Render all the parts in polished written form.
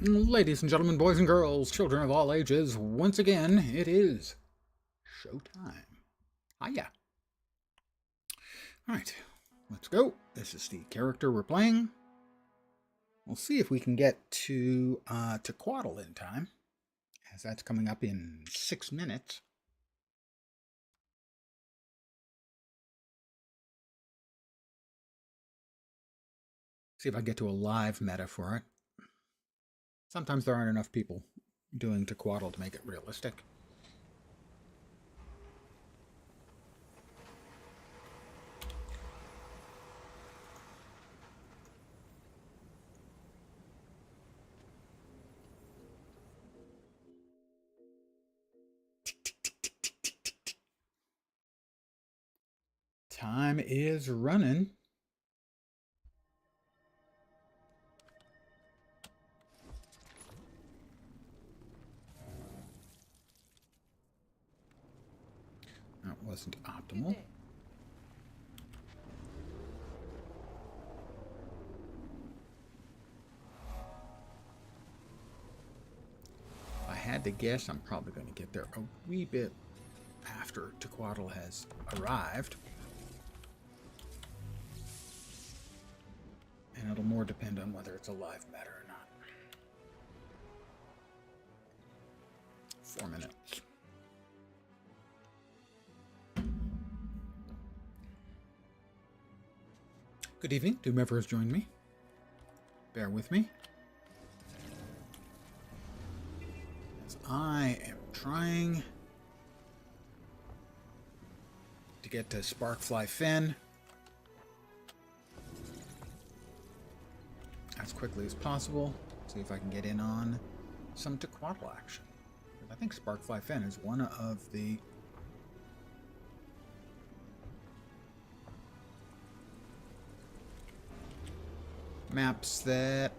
Ladies and gentlemen, boys and girls, children of all ages, once again, it is showtime. Hiya. Alright, let's go. This is the character we're playing. We'll see if we can get to Quaddle in time, as that's coming up in 6 minutes. See if I get to a live meta for it. Sometimes there aren't enough people doing Quaddle to make it realistic. Time is running. That wasn't optimal. If I had to guess, I'm probably going to get there a wee bit after Quaddle has arrived. And it'll more depend on whether it's a live meta or not. 4 minutes. Good evening to whomever has joined me. Bear with me, as I am trying to get to Sparkfly Fen as quickly as possible. See if I can get in on some Quaddle action. I think Sparkfly Fen is one of the maps that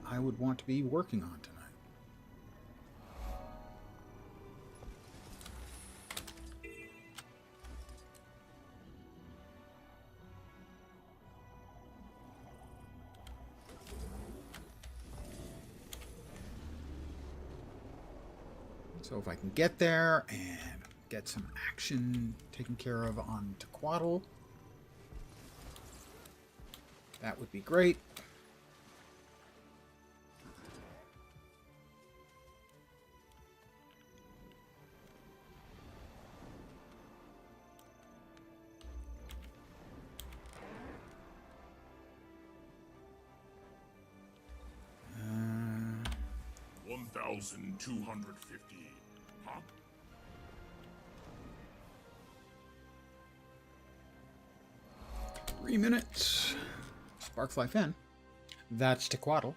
I would want to be working on tonight. So if I can get there and get some action taken care of on Quaddle, that would be great. Uh, 1,250. Huh? Three minutes. Sparkfly Fen. That's Quaddle.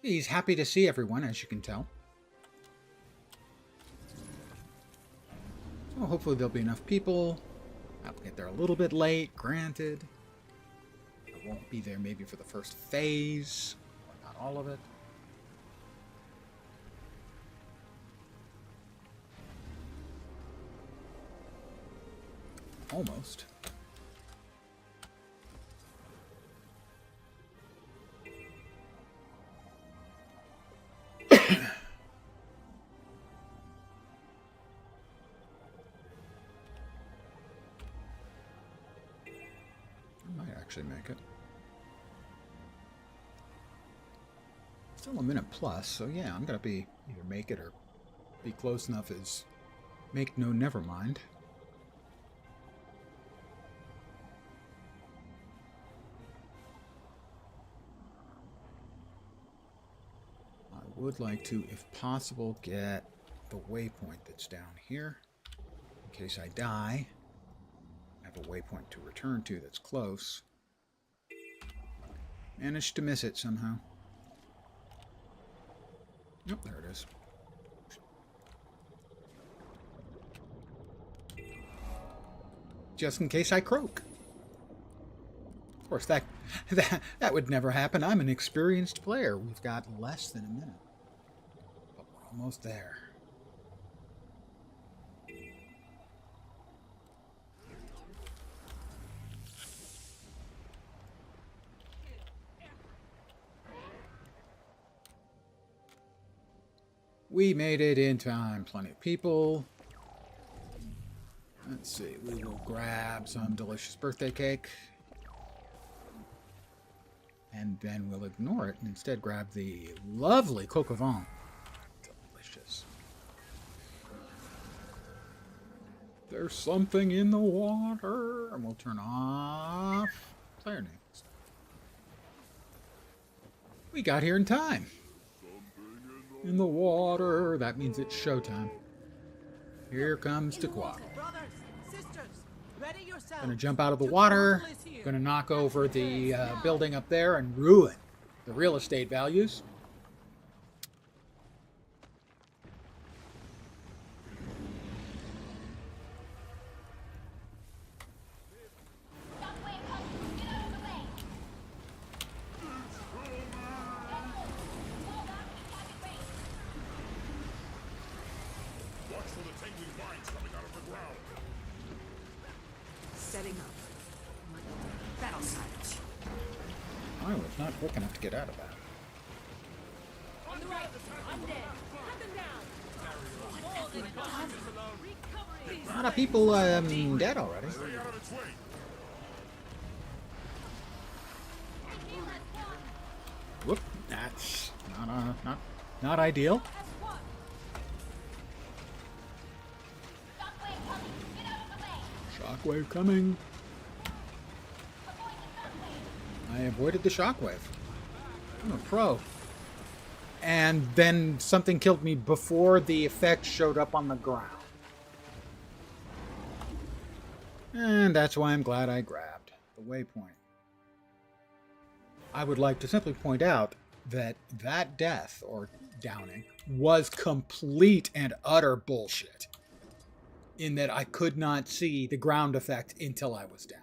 He's happy to see everyone, as you can tell. So hopefully there'll be enough people. I'll get there a little bit late, granted. I won't be there maybe for the first phase, or not all of it. Almost. Actually make it. Still a minute plus, so yeah, I'm gonna be either make it or be close enough as make no never mind. I would like to, if possible, get the waypoint that's down here in case I die. I have a waypoint to return to that's close. Managed to miss it somehow. Nope, there it is. Just in case I croak. Of course, that would never happen. I'm an experienced player. We've got less than a minute. But we're almost there. We made it in time. Plenty of people. Let's see. We will grab some delicious birthday cake. And then we'll ignore it and instead grab the lovely coq au vin. Delicious. There's something in the water. And we'll turn off player names. We got here in time. In the water. That means it's showtime. Here comes Tequila. Gonna jump out of the water. Gonna knock over the building up there and ruin the real estate values. Watch for the tangling vines coming out of the ground. Setting up. Battle sight. I was not quick enough to get out of that. On the right. I'm dead. Cut them down. A lot of people dead already. Stay out of its way. Whoop, that's not ideal. Shockwave coming. I avoided the shockwave. I'm a pro. And then something killed me before the effect showed up on the ground. And that's why I'm glad I grabbed the waypoint. I would like to simply point out that that death, or downing, was complete and utter bullshit. In that I could not see the ground effect until I was downed.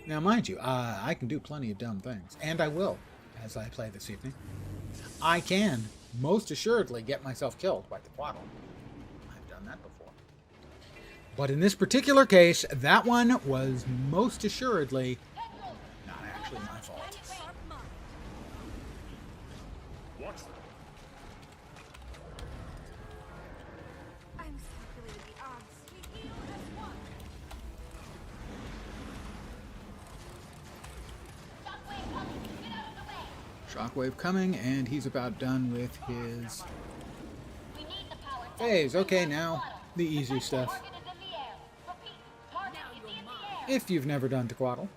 Now, mind you, I can do plenty of dumb things, and I will, as I play this evening. I can, most assuredly, get myself killed by the Twaddle. I've done that before. But in this particular case, that one was most assuredly not actually my fault. Watch them. I'm calculating the odds. We heal as one. Shockwave coming, and he's about done with his phase. Okay, now the easy stuff. If you've never done Tequaddle.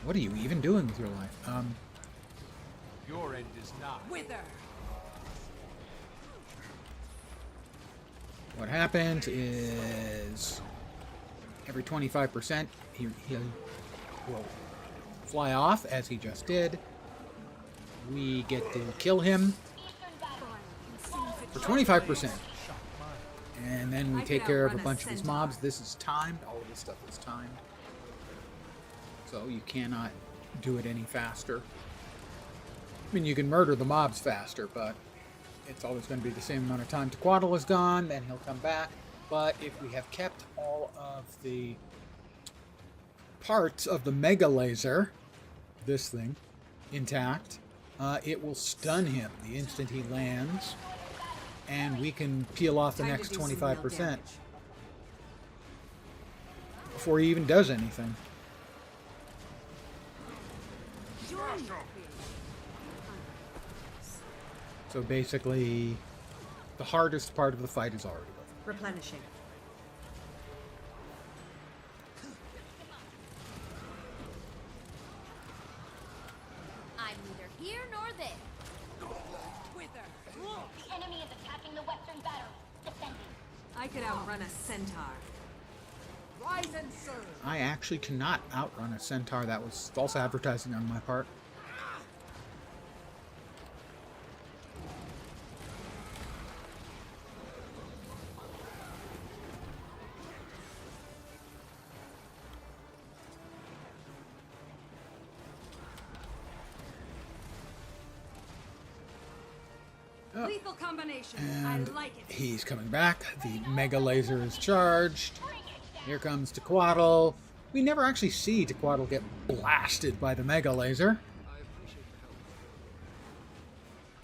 What are you even doing with your life? Your end is nigh. Wither. What happens is every 25% he will fly off, as he just did. We get to kill him for 25%. And then we take care of a bunch of his mobs. This is timed. All of this stuff is timed. So you cannot do it any faster. I mean, you can murder the mobs faster, but it's always going to be the same amount of time. Tequaddle is gone, then he'll come back. But if we have kept all of the parts of the mega laser, this thing, intact, it will stun him the instant he lands. And we can peel off the next 25% before he even does anything. So basically, the hardest part of the fight is already over. Replenishing. I'm neither here nor there. The enemy is attacking the western battery. Defending. I could outrun a centaur. Rise and serve. I actually cannot outrun a centaur. That was false advertising on my part. Lethal combination. And I like it. he's coming back. The mega laser is charged. Here comes Tequaddle. We never actually see Tequaddle get blasted by the mega laser.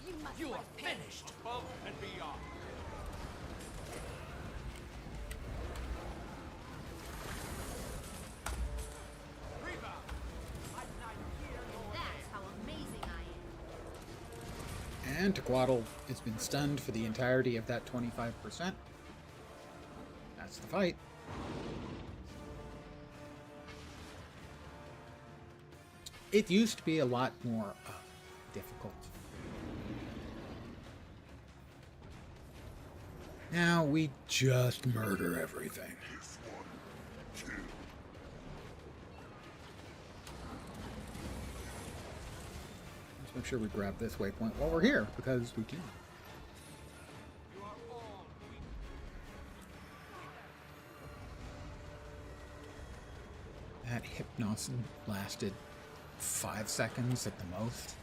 You must You are like pain. finished above and beyond. Rebound. I'm neither here nor That's how amazing I am. And Tequaddle has been stunned for the entirety of that 25%. That's the fight. It used to be a lot more difficult. Now we just murder everything. Let's make sure we grab this waypoint while we're here, because we can. you are all weak. That hypnosis lasted 5 seconds at the most.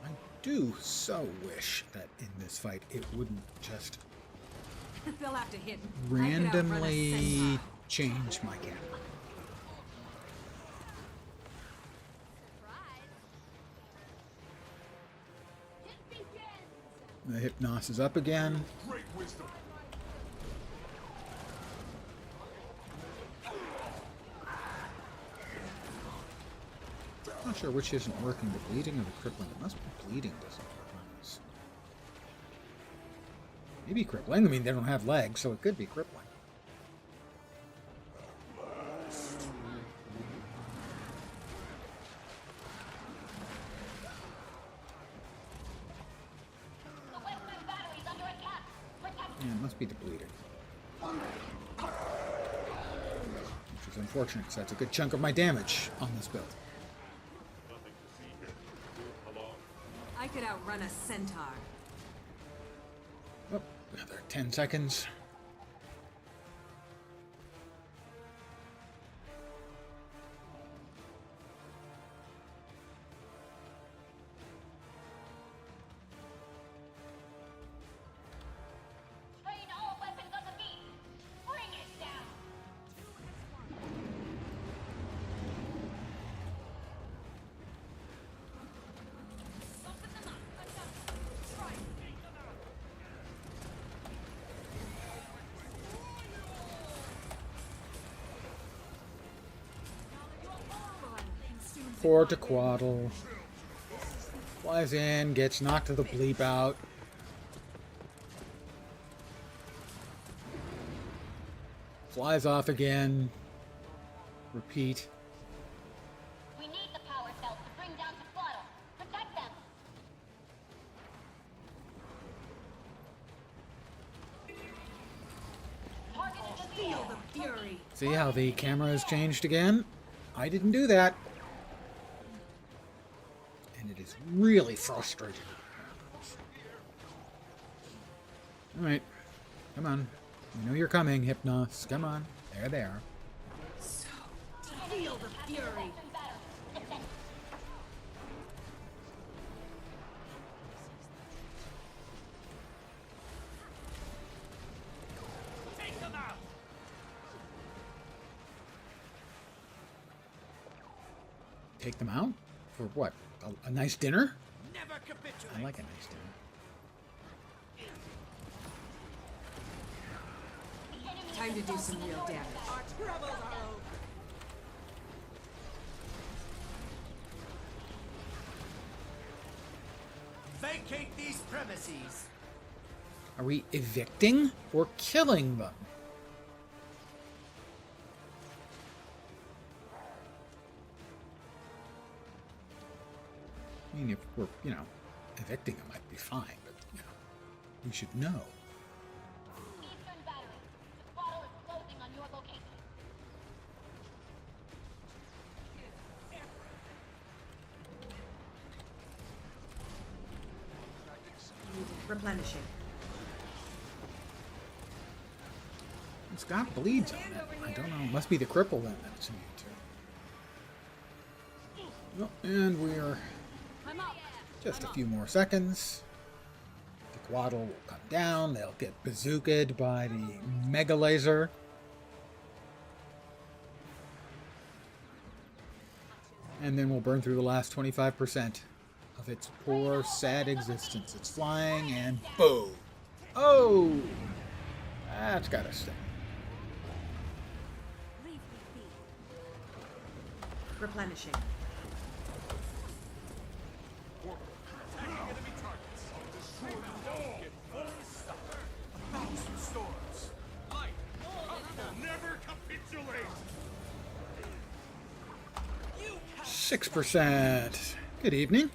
I do so wish that in this fight it wouldn't just They'll have to hit. I could outrun a randomly centaur. change my camera. Surprise. It begins. The hypnosis is up again. Great wisdom. I'm not sure which isn't working, the bleeding or the crippling. It must be bleeding doesn't work on this. Maybe crippling. I mean, they don't have legs, so it could be crippling. The western battery's under attack. Protect Yeah, it must be the bleeding. Which is unfortunate, because that's a good chunk of my damage on this build. Nothing to see here. Along. I could outrun a centaur. Oh, another 10 seconds. train all weapons on the beat. Bring it down. Open them up. Try and take them out. Poor Tequaddle. Flies in, gets knocked to the bleep out. Flies off again. Repeat. We need the power cells to bring down the throttle. Protect them. Target is in the Feel air. the fury. See how the camera has changed again? I didn't do that. And it is really frustrating. Alright. Come on. We know you're coming, Hypnos. Come on. There they are. So, feel the fury. Western battery. Defend. Take them out. Take them out? For what? A nice dinner? Never capitulate. I like a nice dinner. Time to do some real damage. Our troubles are over. Vacate these premises. Are we evicting or killing them? I mean, if we're, evicting them, might be fine, but, we should know. Eastern battery. The throttle is closing on your location. Replenishing. It's got bleeds on it. I don't know. It must be the cripple then that's immune to. Oh, and we are Just a few more seconds. The Quaddle will come down. They'll get bazookaed by the Mega Laser. And then we'll burn through the last 25% of its poor, sad existence. It's flying and boom. Oh! That's gotta stay. Leave me be. Replenishing. Attacking enemy targets. I'll destroy them all. Get fully stopped. 1,000 storms. Light. Never capitulate. 6%. Good evening.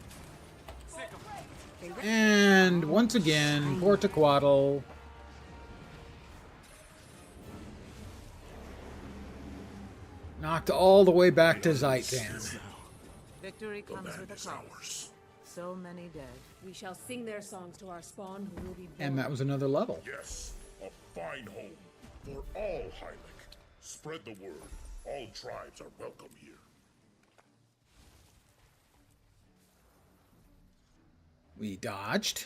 And once again, poor Tequaddle. Knocked all the way back to Zaitan. Victory The comes land with a is cost. ours. So many dead. We shall sing their songs to our spawn who will be born. And that was another level. Yes, a fine home for all Hylic. Spread the word. All tribes are welcome here. We dodged.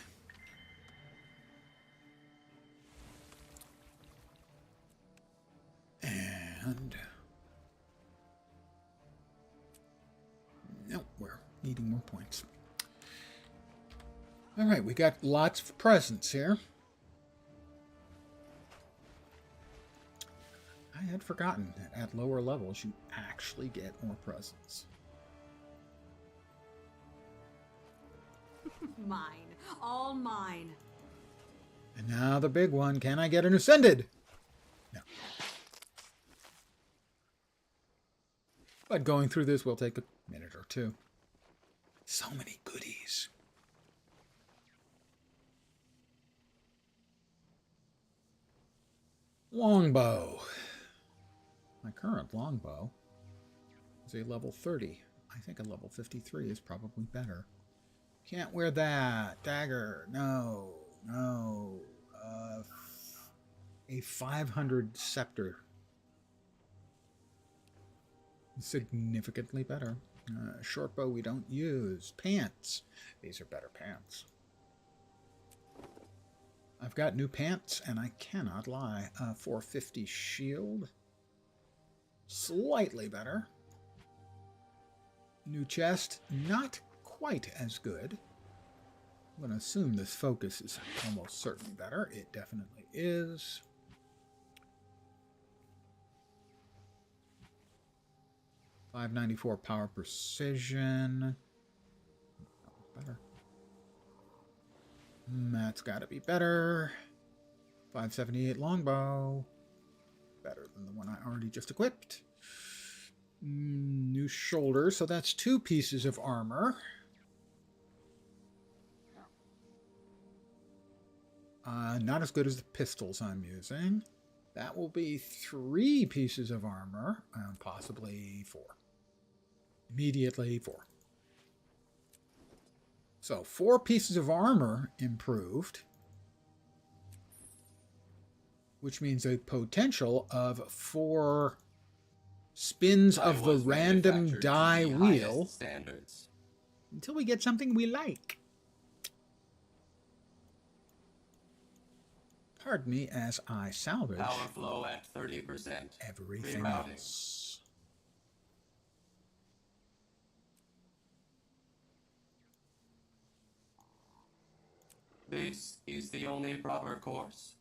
And no, we're needing more points. All right, we got lots of presents here. I had forgotten that at lower levels you actually get more presents. Mine. All mine. And now the big one, can I get an Ascended? No. But going through this will take a minute or two. So many goodies. Longbow. My current longbow is a level 30. I think a level 53 is probably better. Can't wear that. Dagger. No. No. A 500 scepter. Significantly better. Short bow we don't use. Pants. These are better pants. I've got new pants, and I cannot lie. 450 shield. Slightly better. New chest. Not quite as good. I'm going to assume this focus is almost certainly better. It definitely is. .594 power precision. Better. That's got to be better. 578 longbow. Better than the one I already just equipped. New shoulder, so that's 2 pieces of armor. Not as good as the pistols I'm using. That will be 3 pieces of armor, possibly 4. Immediately 4. So 4 pieces of armor improved, which means a potential of 4 spins of the random die wheel standards. until we get something we like. Pardon me as I salvage Power flow at 30%. everything Rerouting. else. This is the only proper course.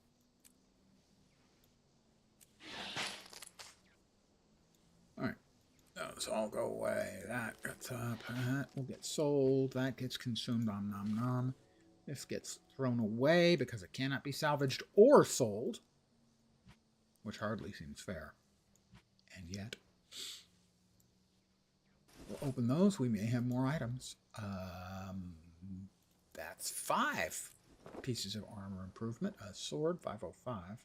Alright. Those all go away. That gets up. That will get sold. That gets consumed. Nom nom nom. This gets thrown away because it cannot be salvaged or sold. Which hardly seems fair. And yet. We'll open those. We may have more items. That's 5 pieces of armor improvement. A sword, 505.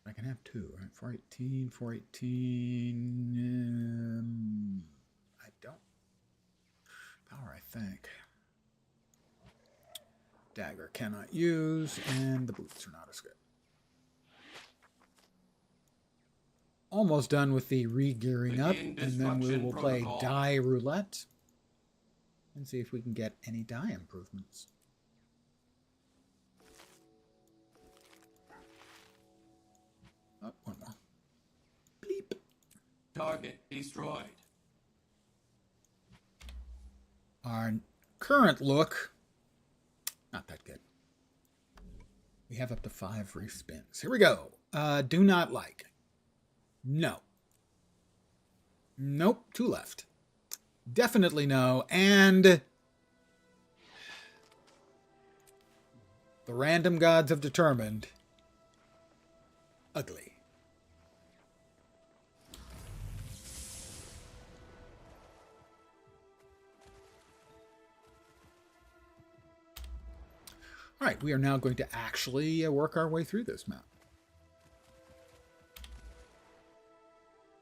I can have 2, right? 418, 418. I don't. Power, I think. Dagger cannot use, and the boots are not as good. Almost done with the re-gearing up, and then we will play die roulette. and see if we can get any die improvements. Oh, one more. Bleep. Target destroyed. Our current look, not that good. We have up to 5 respins. Here we go. Do not like. No. Nope, 2 left. Definitely no. And the random gods have determined ugly. All right, we are now going to actually work our way through this map.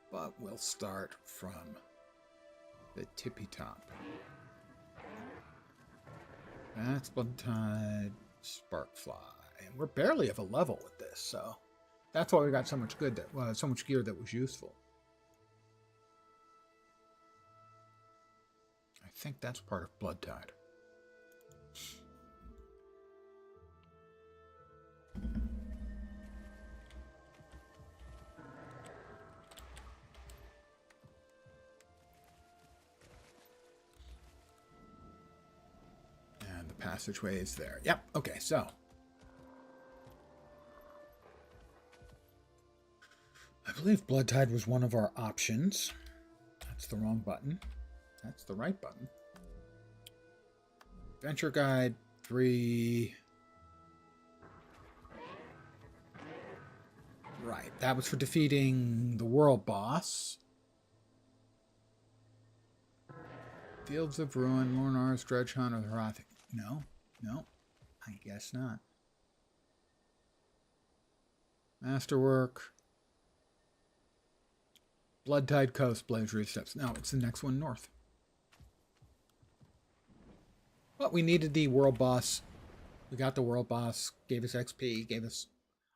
But we'll start from the tippy top. That's Blood Tide, Sparkfly, and we're barely of a level with this, so that's why we got so much good that so much gear that was useful. I think that's part of Blood Tide. And the passageway is there. Yep, okay, so I believe Blood Tide was one of our options. That's the wrong button. That's the right button. Adventure Guide 3. Right, that was for defeating the world boss. Fields of Ruin, Lornar's Dredge Hunt, or the Hrothgar. No, I guess not. Masterwork. Blood Tide Coast, Blaze Steps. No, it's the next one north. But we needed the world boss. We got the world boss, gave us XP, gave us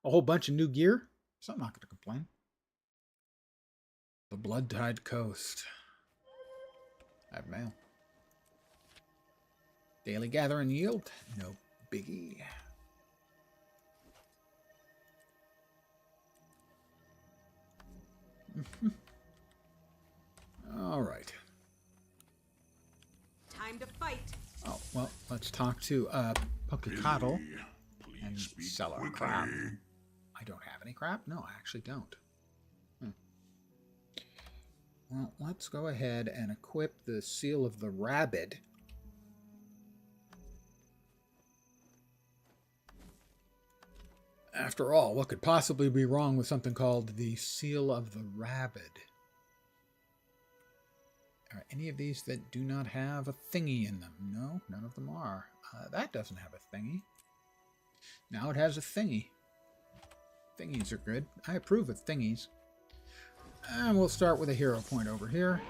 a whole bunch of new gear. So I'm not going to complain. The Blood Tide Coast. I have mail. Daily gather and yield. No biggie. All right. Time to fight. Oh, well, let's talk to Pokecottle and sell our crap. I don't have any crap? No, I actually don't. Well, let's go ahead and equip the Seal of the Rabid. After all, what could possibly be wrong with something called the Seal of the Rabid? Are any of these that do not have a thingy in them? No, none of them are. That doesn't have a thingy. Now it has a thingy. Thingies are good. I approve of thingies. And we'll start with a hero point over here.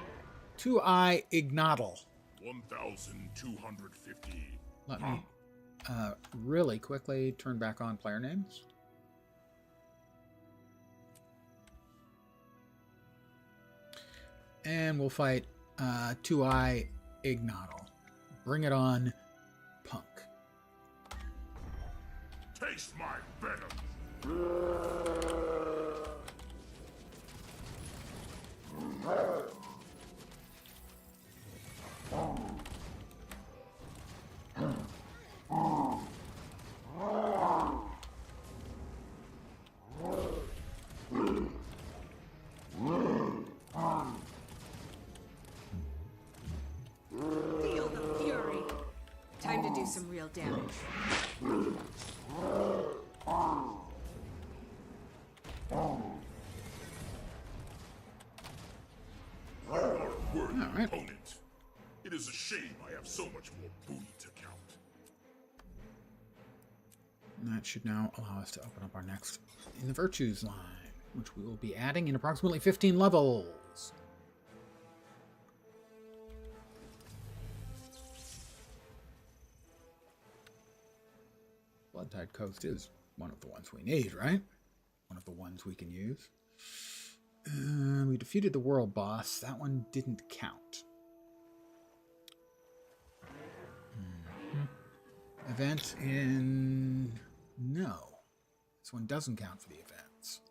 2-Eye Ignotl. 1,250. Let me really quickly turn back on player names. And we'll fight 2-Eye Ignotl. Bring it on, punk. Taste my venom. Feel the fury. Time to do some real damage. You are a worthy All right. opponent. It is a shame I have so much more booty to count. And that should now allow us to open up our next in the Virtues line, which we will be adding in approximately 15 levels. Blood Tide Coast is one of the ones we need, right? One of the ones we can use. We defeated the world boss. That one didn't count. Events in... No. This one doesn't count for the events.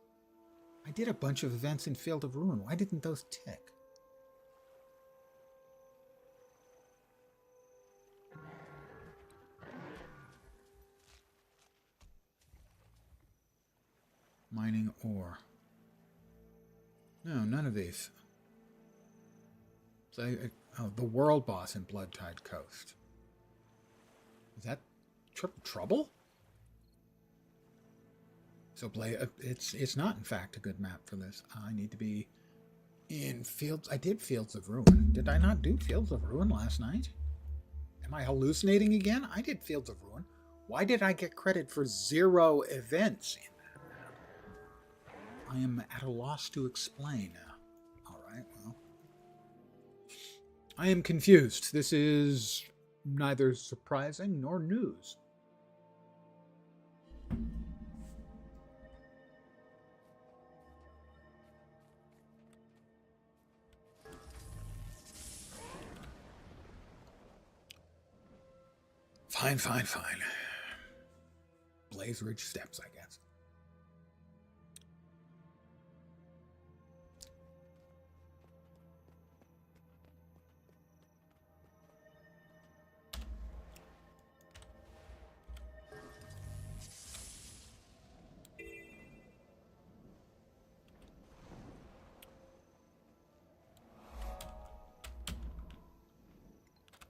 I did a bunch of events in Field of Ruin. Why didn't those tick? Mining ore. No, none of these. Oh, the world boss in Bloodtide Coast. Is that Triple Trouble? So it's not in fact a good map for this. I need to be in Fields. I did Fields of Ruin. Did I not do Fields of Ruin last night? Am I hallucinating again? I did Fields of Ruin. Why did I get credit for 0 events in that map? I am at a loss to explain. Alright, well. I am confused. This is neither surprising nor news. Fine. Blaze Ridge Steps, I guess.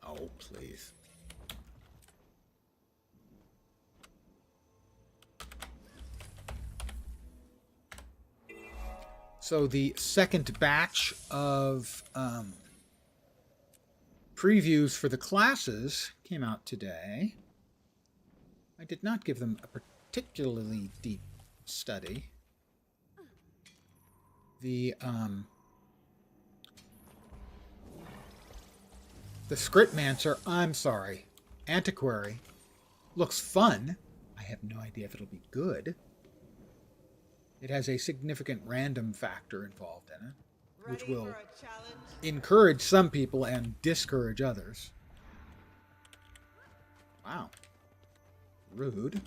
Oh, please. So the second batch of previews for the classes came out today. I did not give them a particularly deep study. The Skrittmancer, I'm sorry, Antiquary, looks fun. I have no idea if it'll be good. It has a significant random factor involved in it, which will encourage some people and discourage others. Wow. Rude.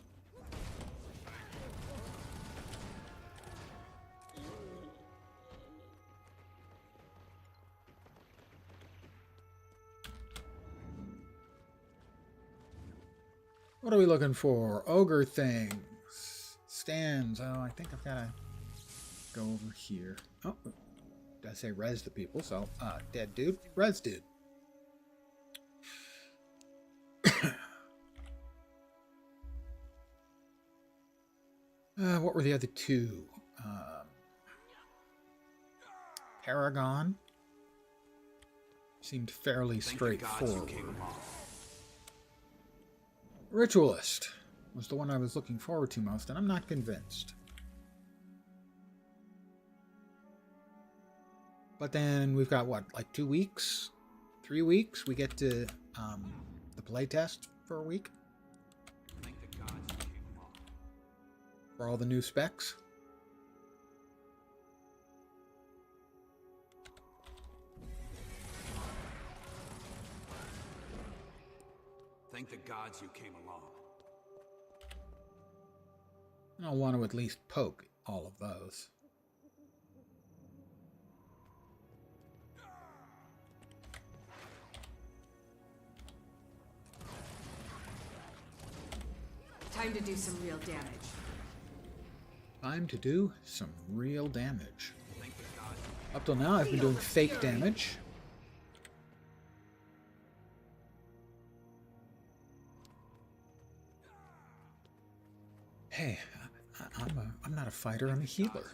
What are we looking for? Ogre things. Stands. Oh, I think I've got to go over here. Oh, did I say res the people? So, dead dude, res dude. What were the other two? Paragon seemed fairly straightforward. Ritualist was the one I was looking forward to most, and I'm not convinced. But then we've got, what, like 2 weeks? 3 weeks? We get to the playtest for a week? For all the new specs? Thank the gods you came along. I'll want to at least poke all of those. Time to do some real damage. Time to do some real damage. Up till now, I've been doing fake damage. Hey, I'm not a fighter, I'm a healer.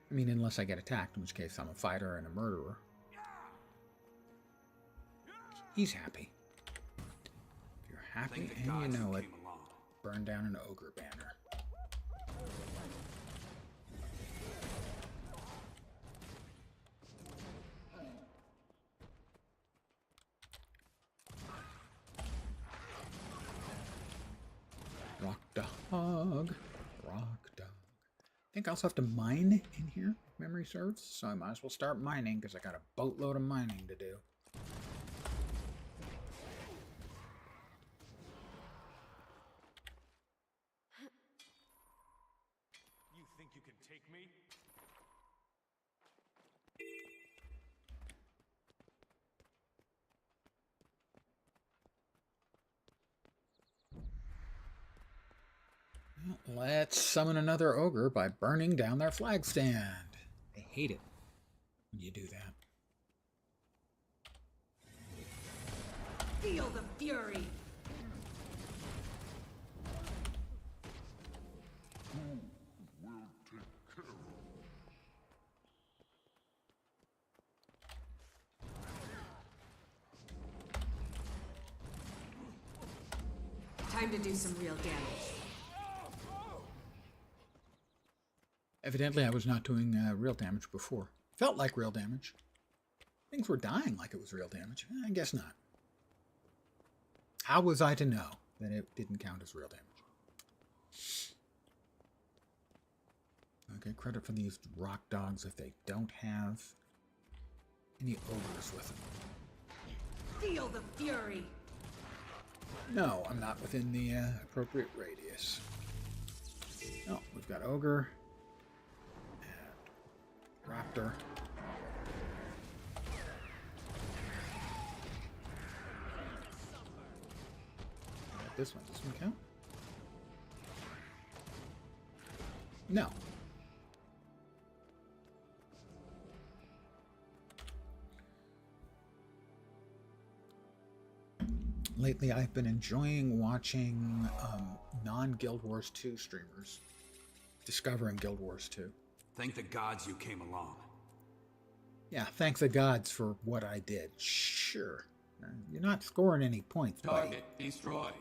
I mean, unless I get attacked, in which case I'm a fighter and a murderer. He's happy. If you're happy and you know it, burn down an ogre banner. Rock dog. Rock dog. I think I also have to mine in here, if memory serves. So I might as well start mining, because I got a boatload of mining to do. think you can take me? Let's summon another ogre by burning down their flag stand. I hate it when you do that. Feel the fury. Time to do some real damage. Evidently, I was not doing real damage before. Felt like real damage. Things were dying like it was real damage. I guess not. How was I to know that it didn't count as real damage? Okay, credit for these rock dogs if they don't have any ogres with them. Feel the fury. No, I'm not within the appropriate radius. No, we've got ogre and raptor. This one. Does this one count? No. Lately, I've been enjoying watching non-Guild Wars 2 streamers, discovering Guild Wars 2. Thank the gods you came along. Yeah, thank the gods for what I did. Sure. You're not scoring any points, buddy. Target destroyed.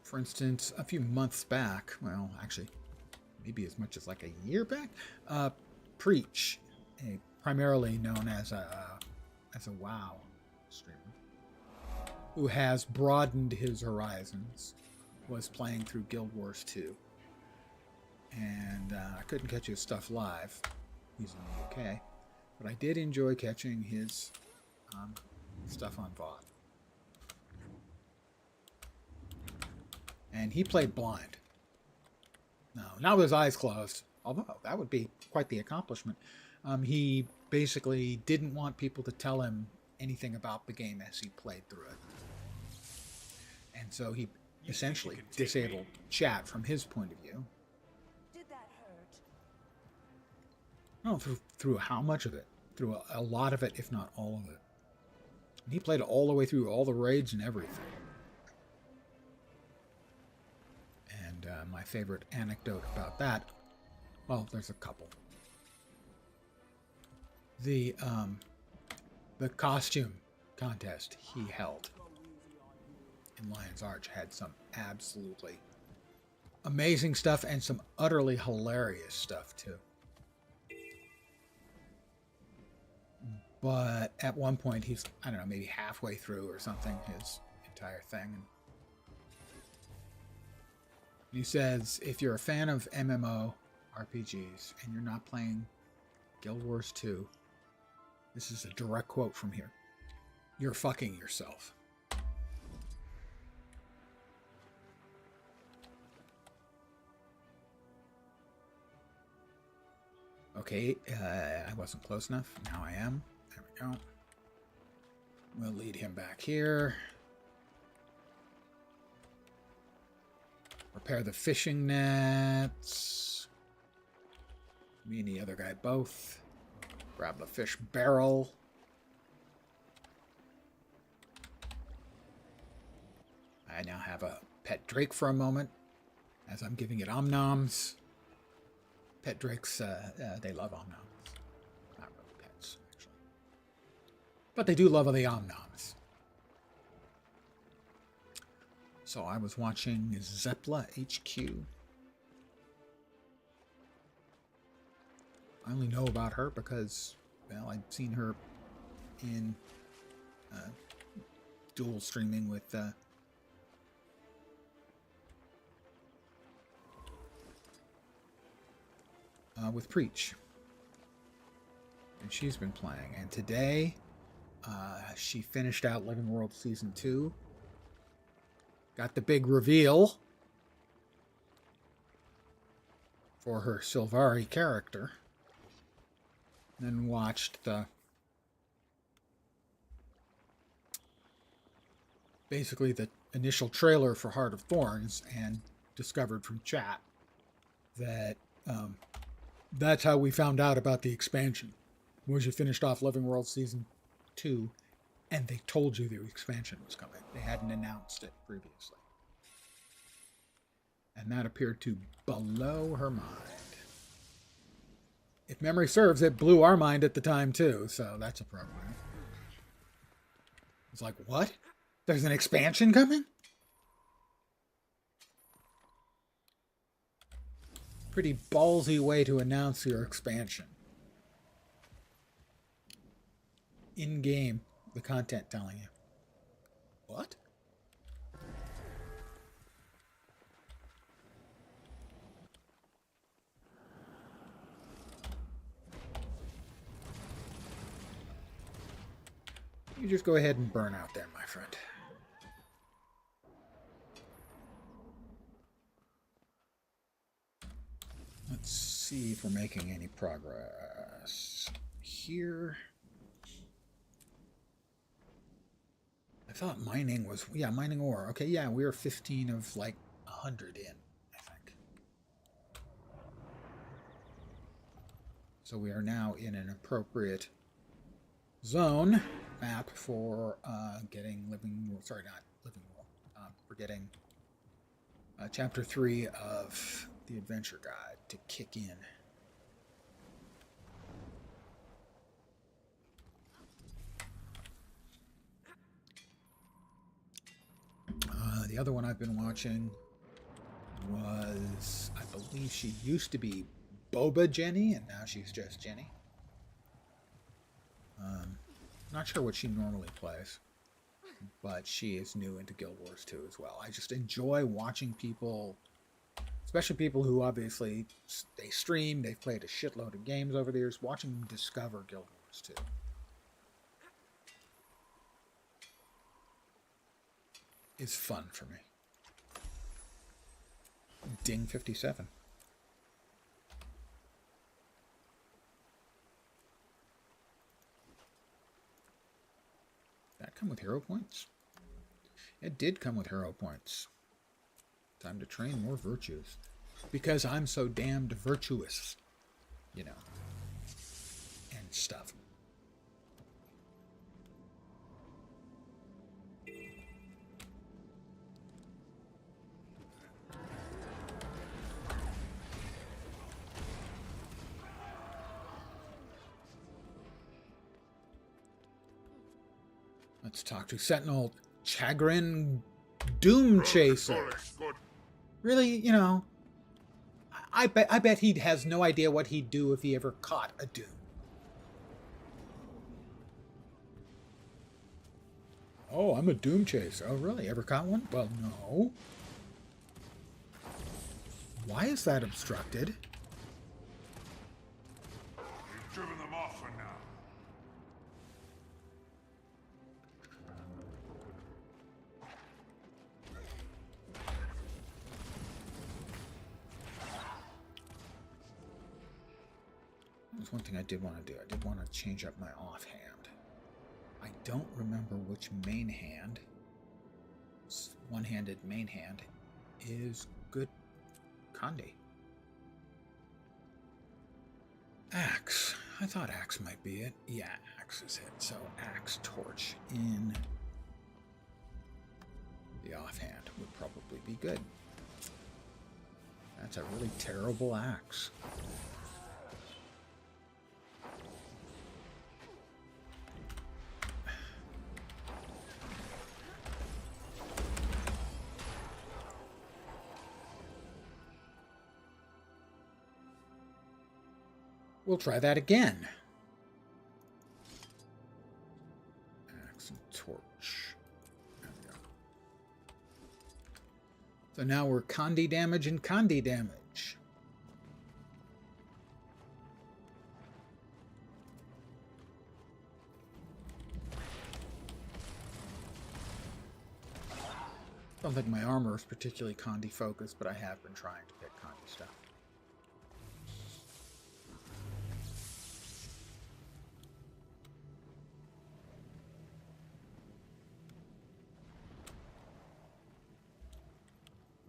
For instance, a few months back, well, actually, maybe as much as like a year back, Preach, primarily known as a WoW streamer, who has broadened his horizons, was playing through Guild Wars 2. And I couldn't catch his stuff live. He's in the UK. But I did enjoy catching his stuff on VOD. And he played blind. No, not with his eyes closed, although that would be quite the accomplishment. He basically didn't want people to tell him anything about the game as he played through it. And so he essentially disabled chat from his point of view. Did that hurt? No, through how much of it? Through a lot of it, if not all of it. And he played all the way through all the raids and everything. And my favorite anecdote about that, well, there's a couple. The costume contest he held in Lion's Arch had some absolutely amazing stuff and some utterly hilarious stuff too. But at one point he's, I don't know, maybe halfway through or something, his entire thing. And he says, if you're a fan of MMO RPGs and you're not playing Guild Wars 2, this is a direct quote from here, you're fucking yourself. Okay, I wasn't close enough. Now I am. There we go. We'll lead him back here. Repair the fishing nets. Me and the other guy both. Grab the fish barrel. I now have a pet drake for a moment, as I'm giving it omnoms. Pet drakes, they love omnoms. Not really pets, actually. But they do love the omnoms. So I was watching Zepla HQ. I only know about her because, well, I've seen her in dual streaming with Preach. And she's been playing. And today, she finished out Living World Season 2. Got the big reveal for her Sylvari character. And then watched basically the initial trailer for Heart of Thorns and discovered from chat that that's how we found out about the expansion. Was you finished off Living World Season 2 and they told you the expansion was coming. They hadn't announced it previously. And that appeared to blow her mind. If memory serves, it blew our mind at the time too, so that's a problem. It's like, what? There's an expansion coming? Pretty ballsy way to announce your expansion. In-game, the content telling you. What? You just go ahead and burn out there, my friend. Let's see if we're making any progress here. I thought mining was, yeah, mining ore. Okay, yeah, we were 15 of like 100 in, I think. So we are now in an appropriate zone map for getting we're getting chapter 3 of the adventure guide to kick in. The other one I've been watching was, I believe she used to be Boba Jenny, and now she's just Jenny. Not sure what she normally plays, but she is new into Guild Wars 2 as well. I just enjoy watching people, especially people who obviously, they stream, they've played a shitload of games over the years, watching them discover Guild Wars 2. Is fun for me. Ding 57. That come with hero points? It did come with hero points. Time to train more virtues. Because I'm so damned virtuous. You know. And stuff. Let's talk to Sentinel Chagrin Doom Chaser. Really, you know, I bet he has no idea what he'd do if he ever caught a Doom. Oh, I'm a Doom Chaser. Oh, really? Ever caught one? Well, no. Why is that obstructed? You've driven them off for now. There's one thing I did want to do. I did want to change up my offhand. I don't remember which main hand, one-handed main hand, is good Kandi. Axe. I thought axe might be it. Yeah, axe is it. So axe torch in the offhand would probably be good. That's a really terrible axe. We'll try that again. Axe and torch. There we go. So now we're Kandi damage and Kandi damage. Don't think my armor is particularly Condi focused, but I have been trying to pick Condi stuff.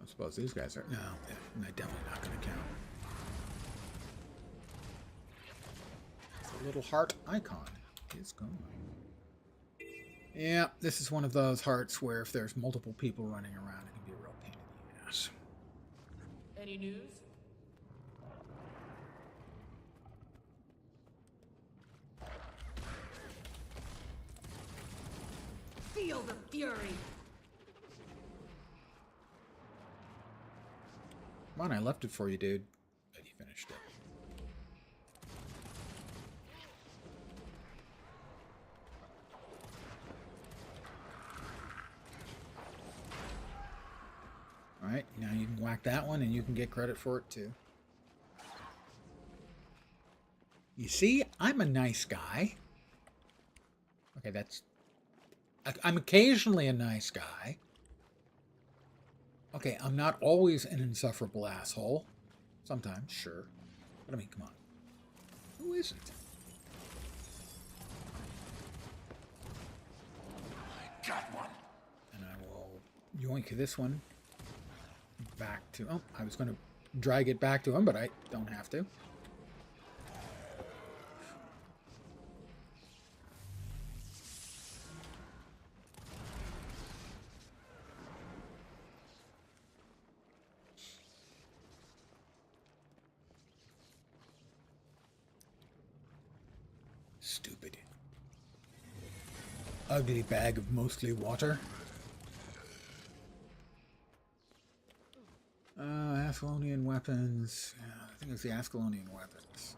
I suppose these guys are... No, they're definitely not going to count. The little heart icon is gone. Yeah, this is one of those hearts where if there's multiple people running around, it can be a real pain in the ass. Any news? Feel the fury. Come on, I left it for you, dude. And you finished it. Alright, now you can whack that one and you can get credit for it too. You see, I'm a nice guy. Okay, that's... I'm occasionally a nice guy. Okay, I'm not always an insufferable asshole. Sometimes, sure. But I mean, come on. Who isn't? I got one. And I will yoink this one back to... Oh, I was going to drag it back to him, but I don't have to. Stupid. Ugly bag of mostly water. Ascalonian weapons. Yeah, I think it's the Ascalonian weapons.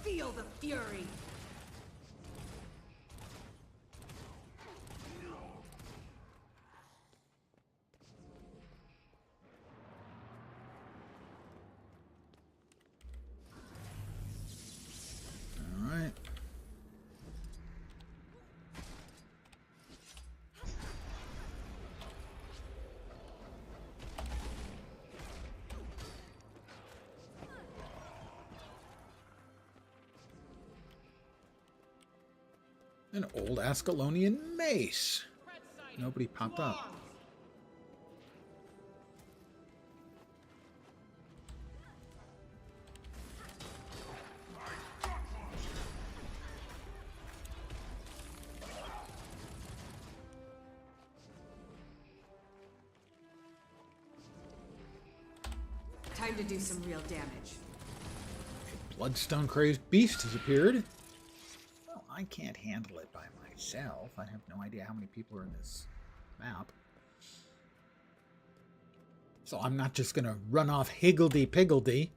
Feel the fury. All right. An old Ascalonian mace. Nobody popped up. Time to do some real damage. A bloodstone crazed beast has appeared. Well, I can't handle it by myself. I have no idea how many people are in this map. So I'm not just going to run off higgledy-piggledy.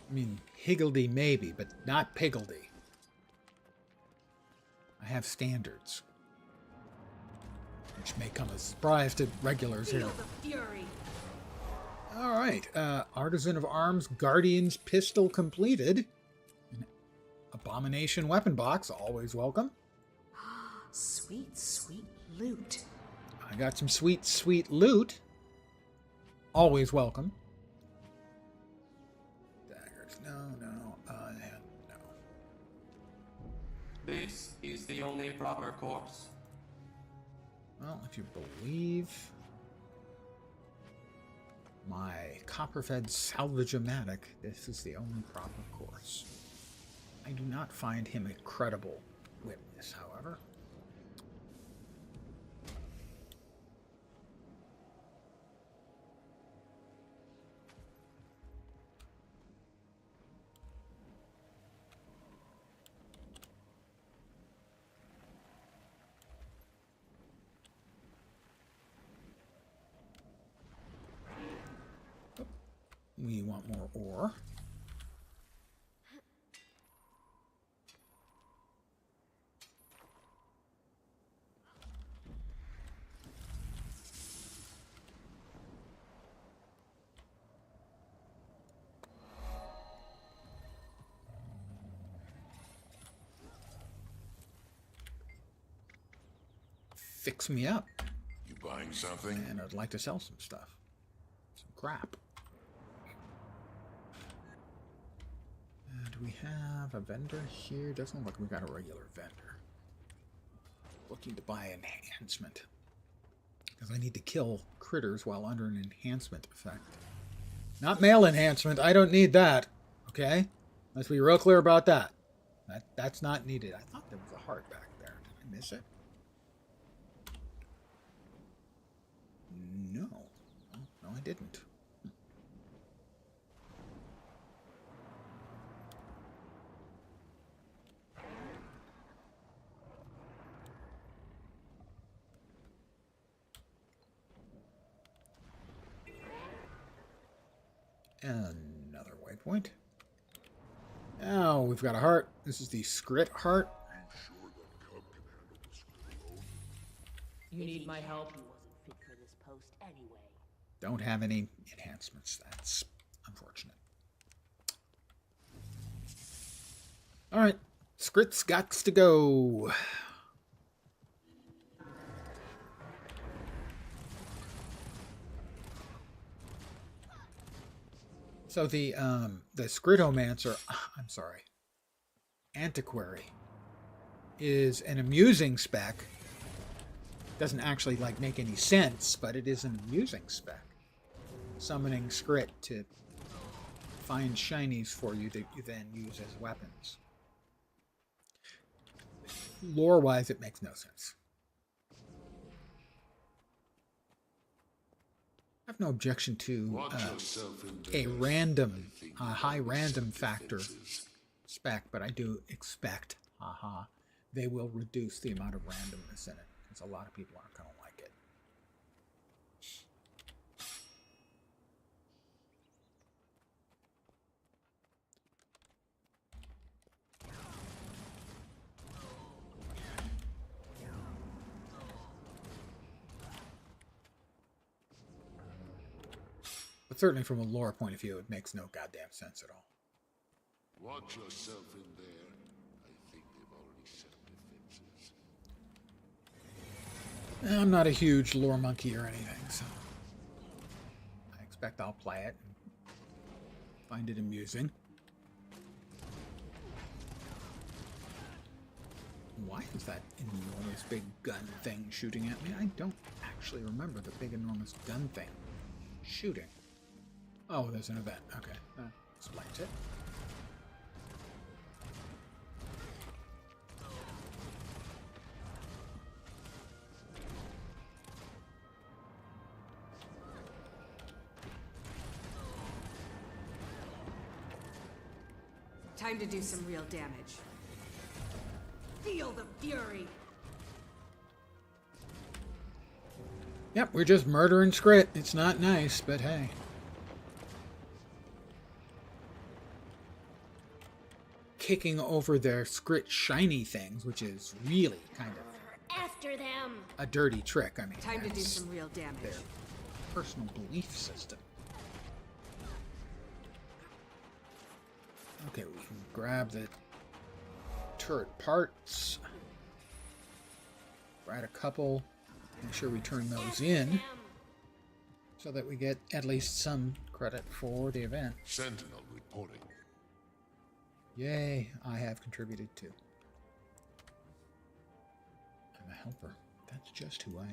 I mean, higgledy maybe, but not piggledy. I have standards. Which may come as a surprise to regulars here. Feel the fury. Alright, Artisan of Arms, Guardian's Pistol completed. An Abomination weapon box, always welcome. Sweet, sweet loot. I got some sweet, sweet loot. Always welcome. Daggers, no. This is the only proper course. Well, if you believe my copper-fed salvage-o-matic, this is the only proper course. I do not find him a credible witness, however. We want more ore. fix me up. You buying something? And I'd like to sell some stuff. Some crap. Do we have a vendor here? Doesn't look like we got a regular vendor. Looking to buy enhancement. Because I need to kill critters while under an enhancement effect. Not male enhancement. I don't need that. Okay? Let's be real clear about that. That's not needed. I thought there was a heart back there. Did I miss it? No. No, I didn't. Another waypoint. Oh, we've got a heart. This is the Skritt heart. You need my help? He wasn't fit for this post anyway. Don't have any enhancements. That's unfortunate. All right. Skritt's got to go. So the Skrittomancer, I'm sorry, Antiquary, is an amusing spec. Doesn't actually like make any sense, but it is an amusing spec. Summoning Skritt to find shinies for you that you then use as weapons. Lore-wise, it makes no sense. I have no objection to a random, high random factor spec, but I do expect, they will reduce the amount of randomness in it, because a lot of people aren't going to like it. But certainly from a lore point of view, it makes no goddamn sense at all. Watch yourself in there. I think they've already set up defenses. I'm not a huge lore monkey or anything, so I expect I'll play it and find it amusing. Why is that enormous big gun thing shooting at me? I don't actually remember the big enormous gun thing shooting. Oh, there's an event. Okay, that explains it. Time to do some real damage. Feel the fury! Yep, we're just murdering Skritt. It's not nice, but hey. Kicking over their Skritt shiny things, which is really kind of After them. a dirty trick. I mean, Time to do that's some real damage. their personal belief system. Okay, we can grab the turret parts. Grab a couple. Make sure we turn those in so that we get at least some credit for the event. Sentinel reporting. Yay, I have contributed too. I'm a helper. That's just who I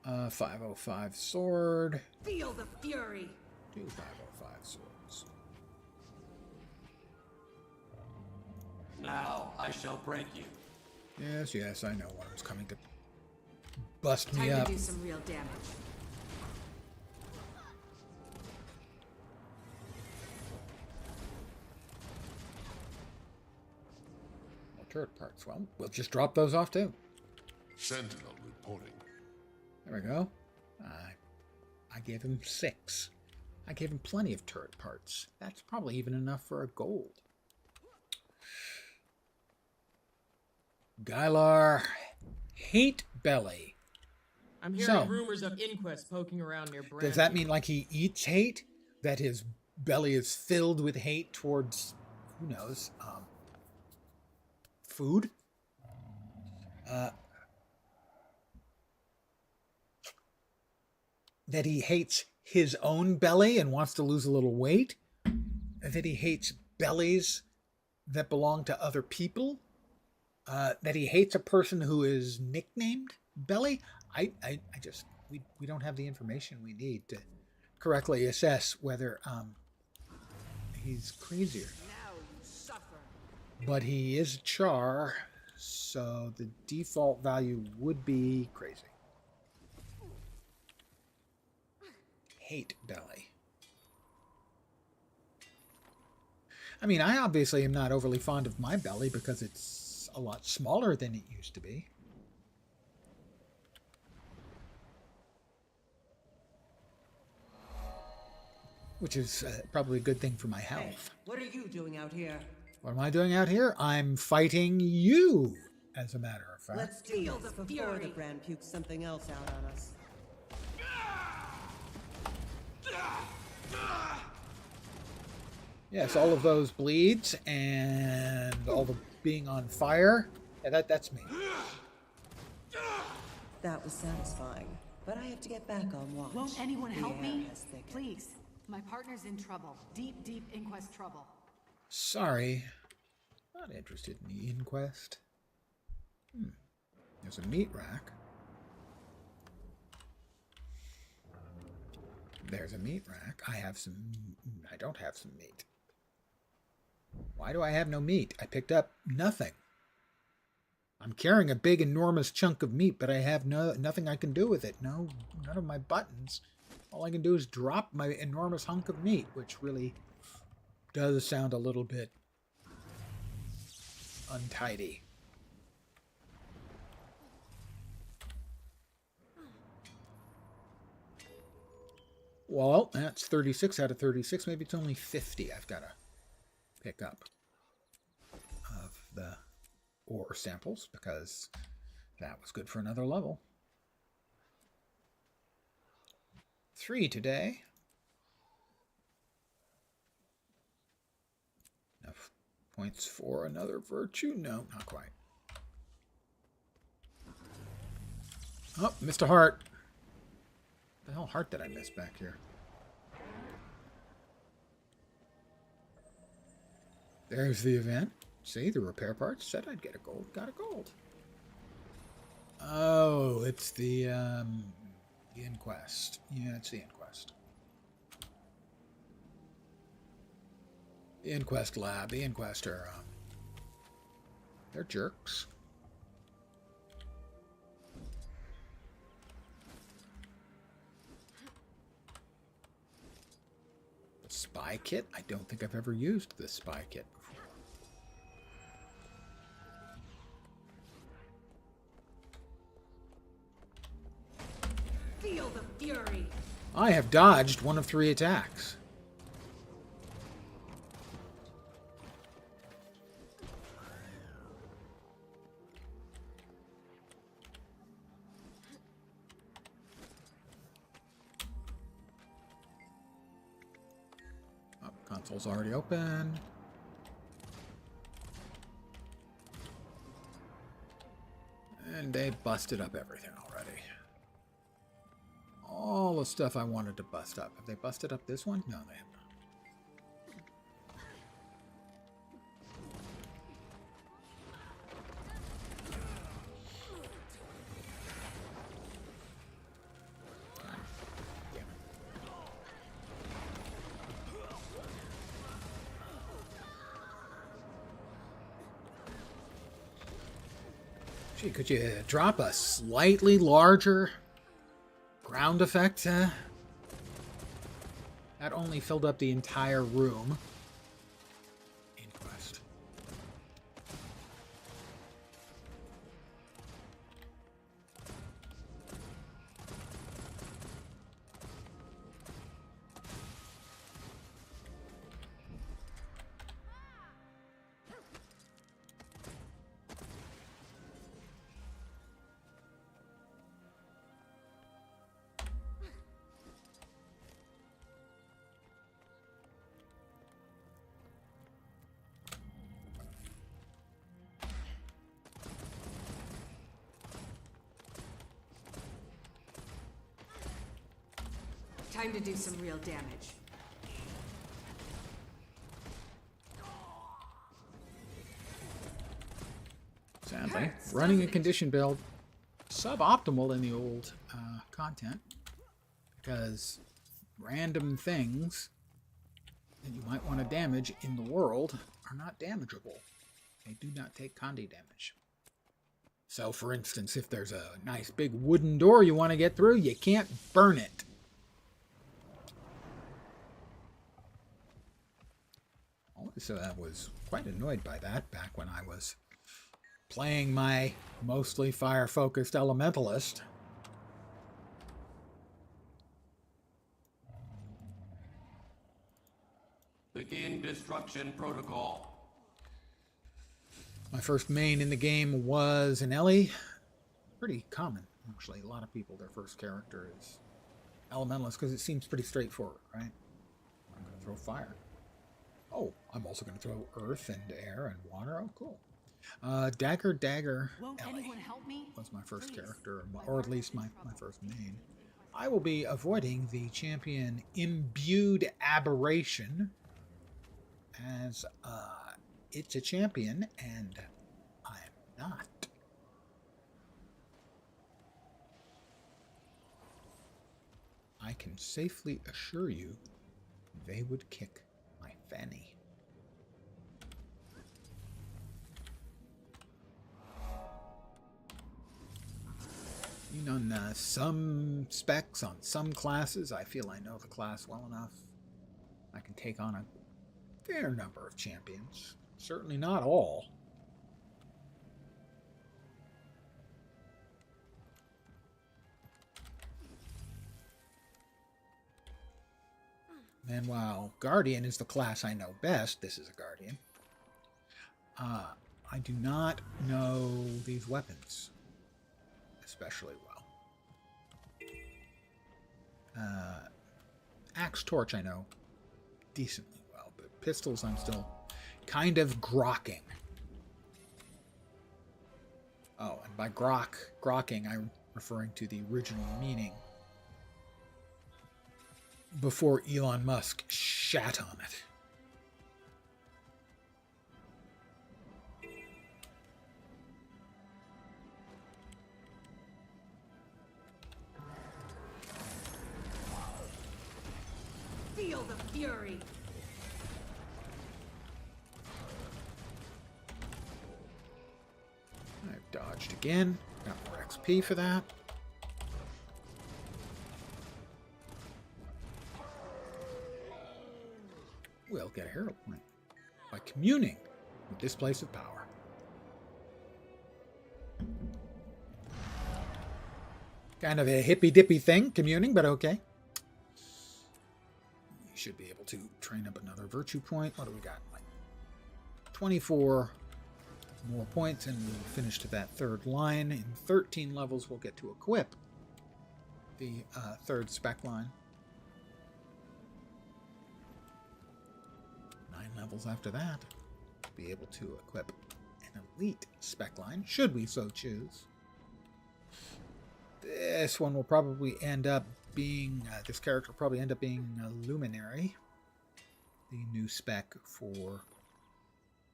am. 505 sword. Feel the fury! 2 505 swords. Now I shall break you. Yes, yes, I know one was coming to bust Time me to up. do some real damage. More turret parts. Well, we'll just drop those off too. Sentinel reporting. There we go. I gave him 6. I gave him plenty of turret parts. That's probably even enough for a gold. Gylar Hate Belly. I'm hearing So, rumors of inquests poking around near Brand. does that mean like he eats hate? That his belly is filled with hate towards, who knows, food? that he hates his own belly and wants to lose a little weight, that he hates bellies that belong to other people, that he hates a person who is nicknamed Belly. I just, we don't have the information we need to correctly assess whether he's crazier. Now you suffer. But he is Char, so the default value would be crazy. Hate Belly. I mean, I obviously am not overly fond of my belly because it's a lot smaller than it used to be. Which is probably a good thing for my health. Hey, what are you doing out here? What am I doing out here? I'm fighting you, as a matter of fact. Let's deal this before the Grand pukes something else out on us. Yes, all of those bleeds and all the being on fire. Yeah, that's me. That was satisfying, but I have to get back on watch. Won't anyone The help air me? has thickened. Please. My partner's in trouble. Deep, deep inquest trouble. Sorry. Not interested in the inquest. There's a meat rack. There's a meat rack. I don't have some meat. Why do I have no meat? I picked up nothing. I'm carrying a big, enormous chunk of meat, but I have nothing I can do with it. No, none of my buttons. All I can do is drop my enormous hunk of meat, which really does sound a little bit untidy. Well, that's 36 out of 36. Maybe it's only 50 I've got to pick up of the ore samples, because that was good for another level. 3 today. Enough points for another virtue? No, not quite. Oh, missed a heart. The hell heart did I miss back here? There's the event. See, the repair parts. Said I'd get a gold. Got a gold. Oh, it's the inquest. Yeah, it's the inquest. The inquest lab. The inquest are, they're jerks. The spy kit? I don't think I've ever used the spy kit before. Feel the fury. I have dodged one of 3 attacks. Oh, console's already open. And they busted up everything already. All the stuff I wanted to bust up. Have they busted up this one? No, they have not. Damn it. Gee, could you drop a slightly larger ground effect? That only filled up the entire room. Inquest. Time to do some real damage. Sadly, running a condition build suboptimal in the old content because random things that you might want to damage in the world are not damageable. They do not take Condi damage. So, for instance, if there's a nice big wooden door you want to get through, you can't burn it. So I was quite annoyed by that back when I was playing my mostly fire-focused elementalist. Begin destruction protocol. My first main in the game was an Ellie. Pretty common, actually. A lot of people, their first character is elementalist because it seems pretty straightforward, right? I'm going to throw fire. Oh, I'm also going to throw earth and air and water. Oh, cool. Dagger Ellie was my first character, or at least my first main. I will be avoiding the champion Imbued Aberration, as it's a champion and I'm not. I can safely assure you they would kick my fanny. You know, on some specs, on some classes, I feel I know the class well enough. I can take on a fair number of champions. Certainly not all. And while Guardian is the class I know best, this is a Guardian, I do not know these weapons especially well. Axe Torch I know decently well, but pistols I'm still kind of grokking. Oh, and by grokking, I'm referring to the original meaning before Elon Musk shat on it. Feel the fury. I've dodged again. Got more XP for that. We'll get a hero point by communing with this place of power. Kind of a hippy-dippy thing, communing, but okay. We should be able to train up another virtue point. What do we got? Like 24 more points, and we'll finish to that third line. In 13 levels, we'll get to equip the third spec line. 9 levels after that, be able to equip an elite spec line, should we so choose. This one will probably end up being, this character will probably end up being a Luminary, the new spec for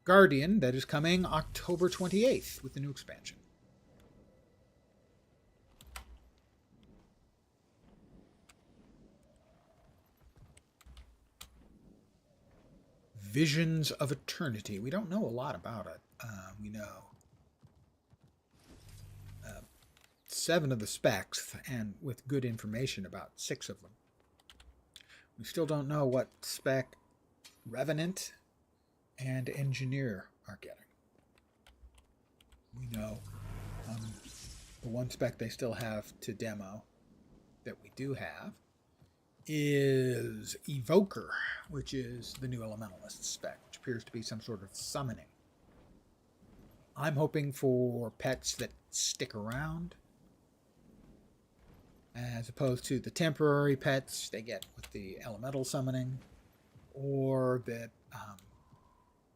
Guardian that is coming October 28th with the new expansion. Visions of Eternity. We don't know a lot about it. We know 7 of the specs, and with good information about 6 of them. We still don't know what spec Revenant and Engineer are getting. We know the one spec they still have to demo that we do have is Evoker, which is the new Elementalist spec, which appears to be some sort of summoning. I'm hoping for pets that stick around, as opposed to the temporary pets they get with the elemental summoning, or the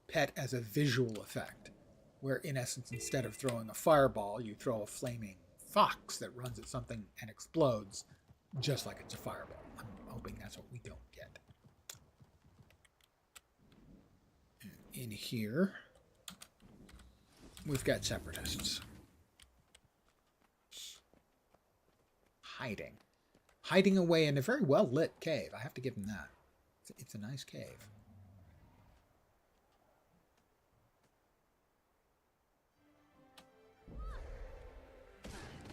pet as a visual effect, where in essence, instead of throwing a fireball, you throw a flaming fox that runs at something and explodes, just like it's a fireball. hoping that's what we don't get. In here, we've got separatists. Hiding away in a very well-lit cave. I have to give them that. It's a nice cave.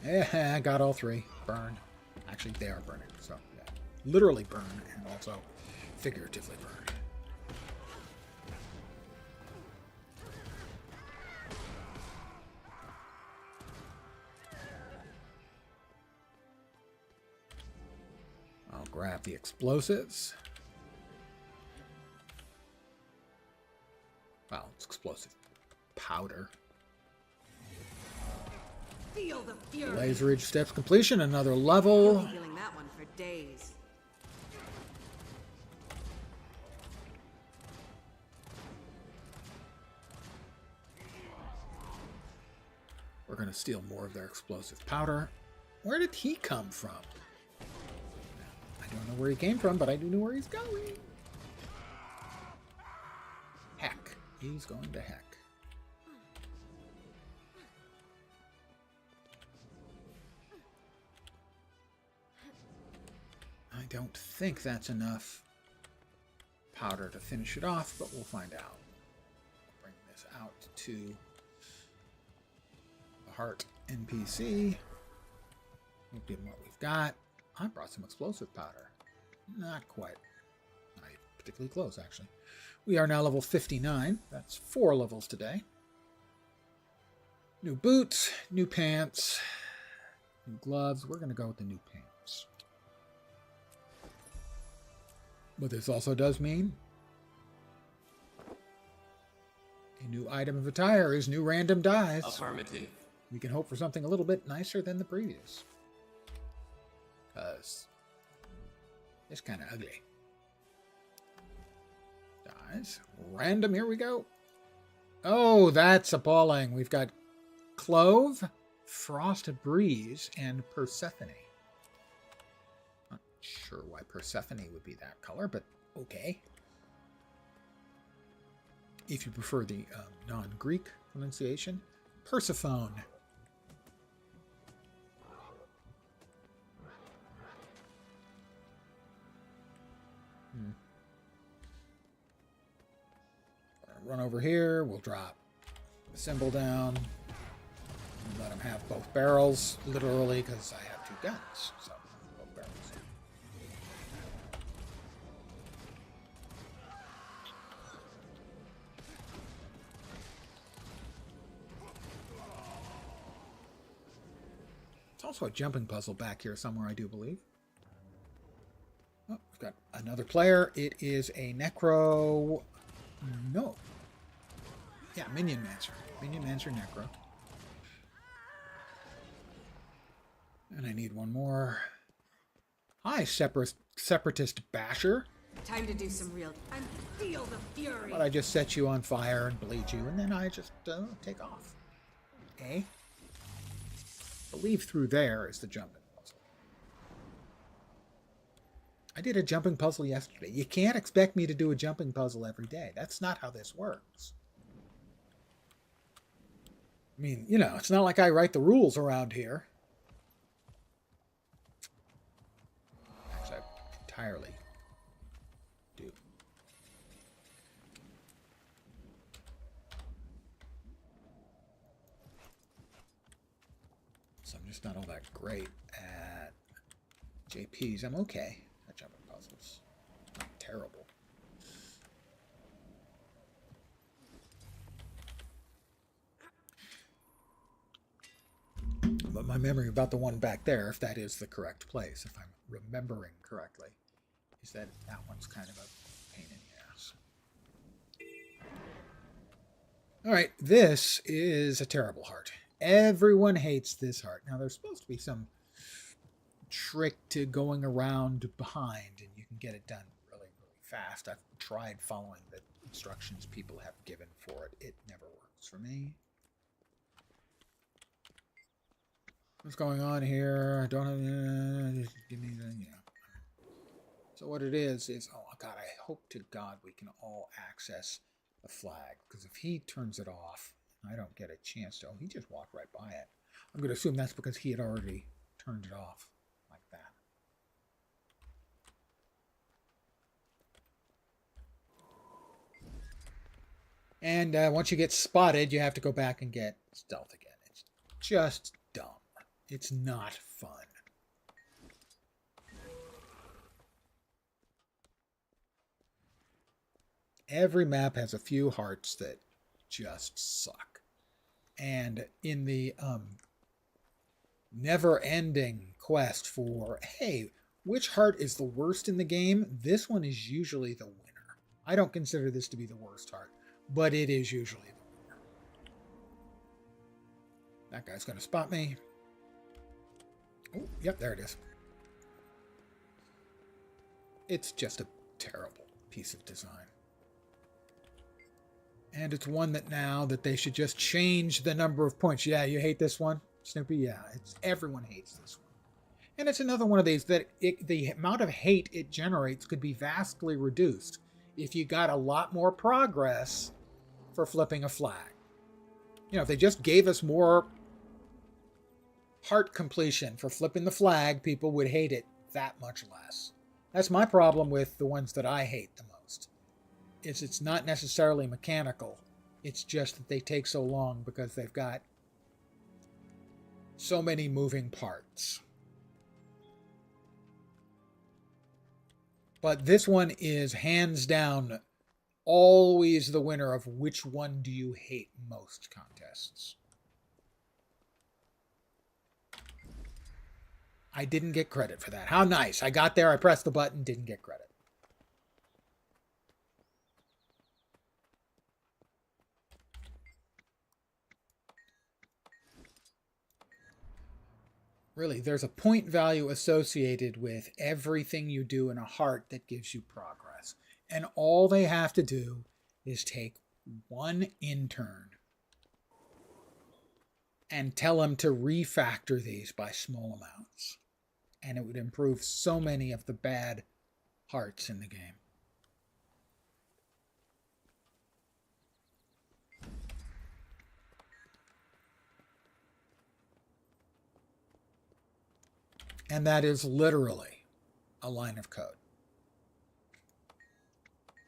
Yeah, I got all three. Burned. Actually, they are burning, so yeah. Literally burn and also figuratively burn. I'll grab the explosives. Well, it's explosive powder. Feel the fury. Laser Ridge steps completion, another You'll level. be feeling that one for days. We're going to steal more of their explosive powder. Where did he come from? I don't know where he came from, but I do know where he's going. Heck. He's going to heck. I don't think that's enough powder to finish it off, but we'll find out. We'll bring this out to the heart NPC. We'll give him what we've got. I brought some explosive powder. Not quite. Not particularly close, actually. We are now level 59. That's 4 levels today. New boots, new pants, new gloves. We're going to go with the new pants. But this also does mean a new item of attire is new random dies. Affirmative. We can hope for something a little bit nicer than the previous. Because it's kind of ugly. Dies. Random, here we go. Oh, that's appalling. We've got Clove, Frosted Breeze, and Persephone. Not sure why Persephone would be that color, but okay. If you prefer the non-Greek pronunciation, Persephone. Run over here. We'll drop the symbol down. And let him have both barrels, literally, because I have 2 guns. So, both barrels. It's also a jumping puzzle back here somewhere, I do believe. Oh, we've got another player. It is a Necro. No. Yeah, Minion Mancer. Minion Mancer Necro. And I need one more. Hi, Separatist Basher. Time to do some real. And feel the fury. But I just set you on fire and bleed you, and then I just take off. Okay? I believe through there is the jumping puzzle. I did a jumping puzzle yesterday. You can't expect me to do a jumping puzzle every day. That's not how this works. I mean, you know, it's not like I write the rules around here. Actually, I entirely do. So I'm just not all that great at JPs. I'm okay at jumping puzzles. Not terrible. But my memory about the one back there, if that is the correct place, if I'm remembering correctly, is that one's kind of a pain in the ass. All right, this is a terrible heart. Everyone hates this heart. Now, there's supposed to be some trick to going around behind, and you can get it done really, really fast. I've tried following the instructions people have given for it. It never works for me. What's going on here? I don't have. Just give me the, So what it is, oh God, I hope to God we can all access the flag. Because if he turns it off, I don't get a chance to. Oh, he just walked right by it. I'm going to assume that's because he had already turned it off like that. And once you get spotted, you have to go back and get stealth again. It's just dumb. It's not fun. Every map has a few hearts that just suck. And in the never-ending quest for, hey, which heart is the worst in the game? This one is usually the winner. I don't consider this to be the worst heart, but it is usually the winner. That guy's going to spot me. Oh, yep, there it is. It's just a terrible piece of design. And it's one that now that they should just change the number of points. Yeah, you hate this one, Snoopy? Yeah, everyone hates this one. And it's another one of these that the amount of hate it generates could be vastly reduced if you got a lot more progress for flipping a flag. You know, if they just gave us more heart completion for flipping the flag, people would hate it that much less. That's my problem with the ones that I hate the most. It's not necessarily mechanical. It's just that they take so long because they've got so many moving parts. But this one is hands down always the winner of which one do you hate most contests. I didn't get credit for that. How nice. I got there, I pressed the button, didn't get credit. Really, there's a point value associated with everything you do in a heart that gives you progress. And all they have to do is take one intern and tell them to refactor these by small amounts. And it would improve so many of the bad hearts in the game. And that is literally a line of code.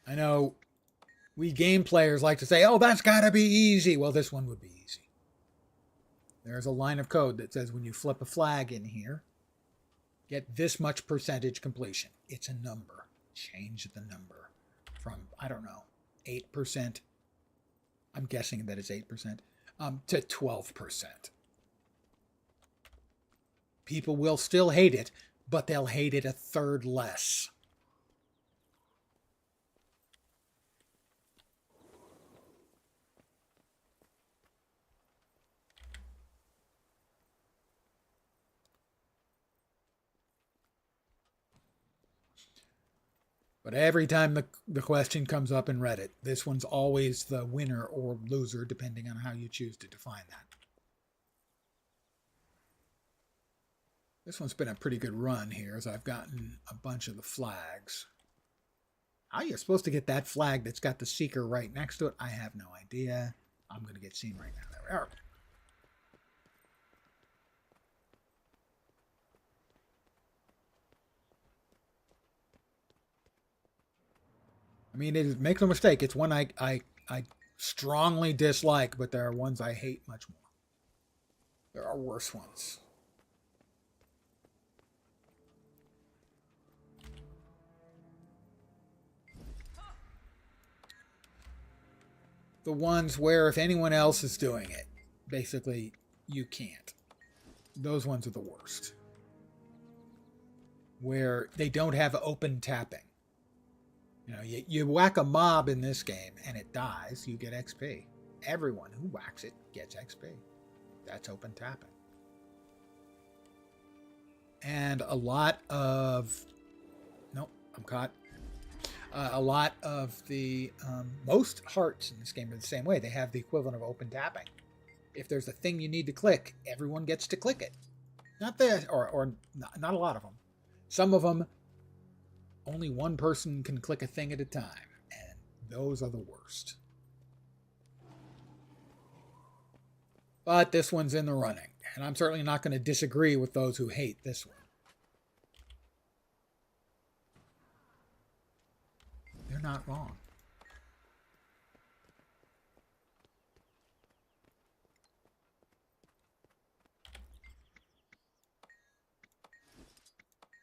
I know we game players like to say, oh, that's got to be easy. Well, this one would be easy. There's a line of code that says when you flip a flag in here, get this much percentage completion. It's a number. Change the number from, I don't know, 8%. I'm guessing that it's 8%, to 12%. People will still hate it, but they'll hate it a third less. But every time the question comes up in Reddit, this one's always the winner or loser, depending on how you choose to define that. This one's been a pretty good run here, as I've gotten a bunch of the flags. How you're supposed to get that flag that's got the seeker right next to it, I have no idea. I'm going to get seen right now. There we are. I mean, make no mistake, it's one I strongly dislike, but there are ones I hate much more. There are worse ones. The ones where if anyone else is doing it, basically you can't. Those ones are the worst. Where they don't have open tapping. You know, you whack a mob in this game and it dies, you get XP. Everyone who whacks it gets XP. That's open tapping. And a lot of... Nope, I'm caught. A lot of the... most hearts in this game are the same way. They have the equivalent of open tapping. If there's a thing you need to click, everyone gets to click it. Not this, or not a lot of them. Some of them only one person can click a thing at a time, and those are the worst. But this one's in the running, and I'm certainly not going to disagree with those who hate this one. They're not wrong.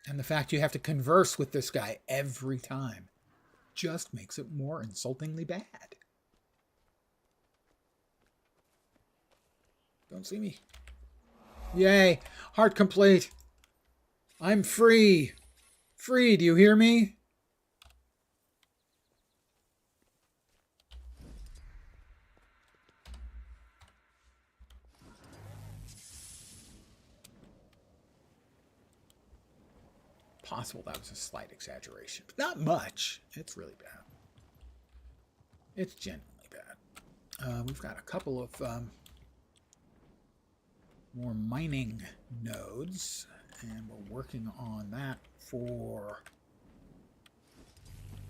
And the fact you have to converse with this guy every time just makes it more insultingly bad. Don't see me. Yay. Heart complete. I'm free. Free, do you hear me? Possible that was a slight exaggeration, but not much. It's really bad. It's genuinely bad. We've got a couple of more mining nodes, and we're working on that for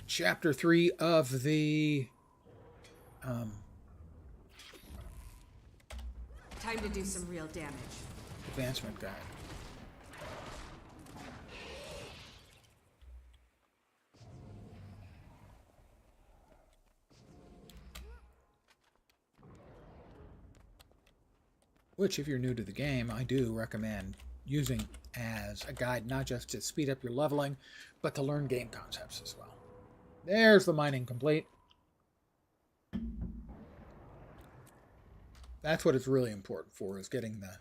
chapter 3 of the Time to do some real damage. advancement guide. Which, if you're new to the game, I do recommend using as a guide, not just to speed up your leveling, but to learn game concepts as well. There's the mining complete. That's what it's really important for, is getting the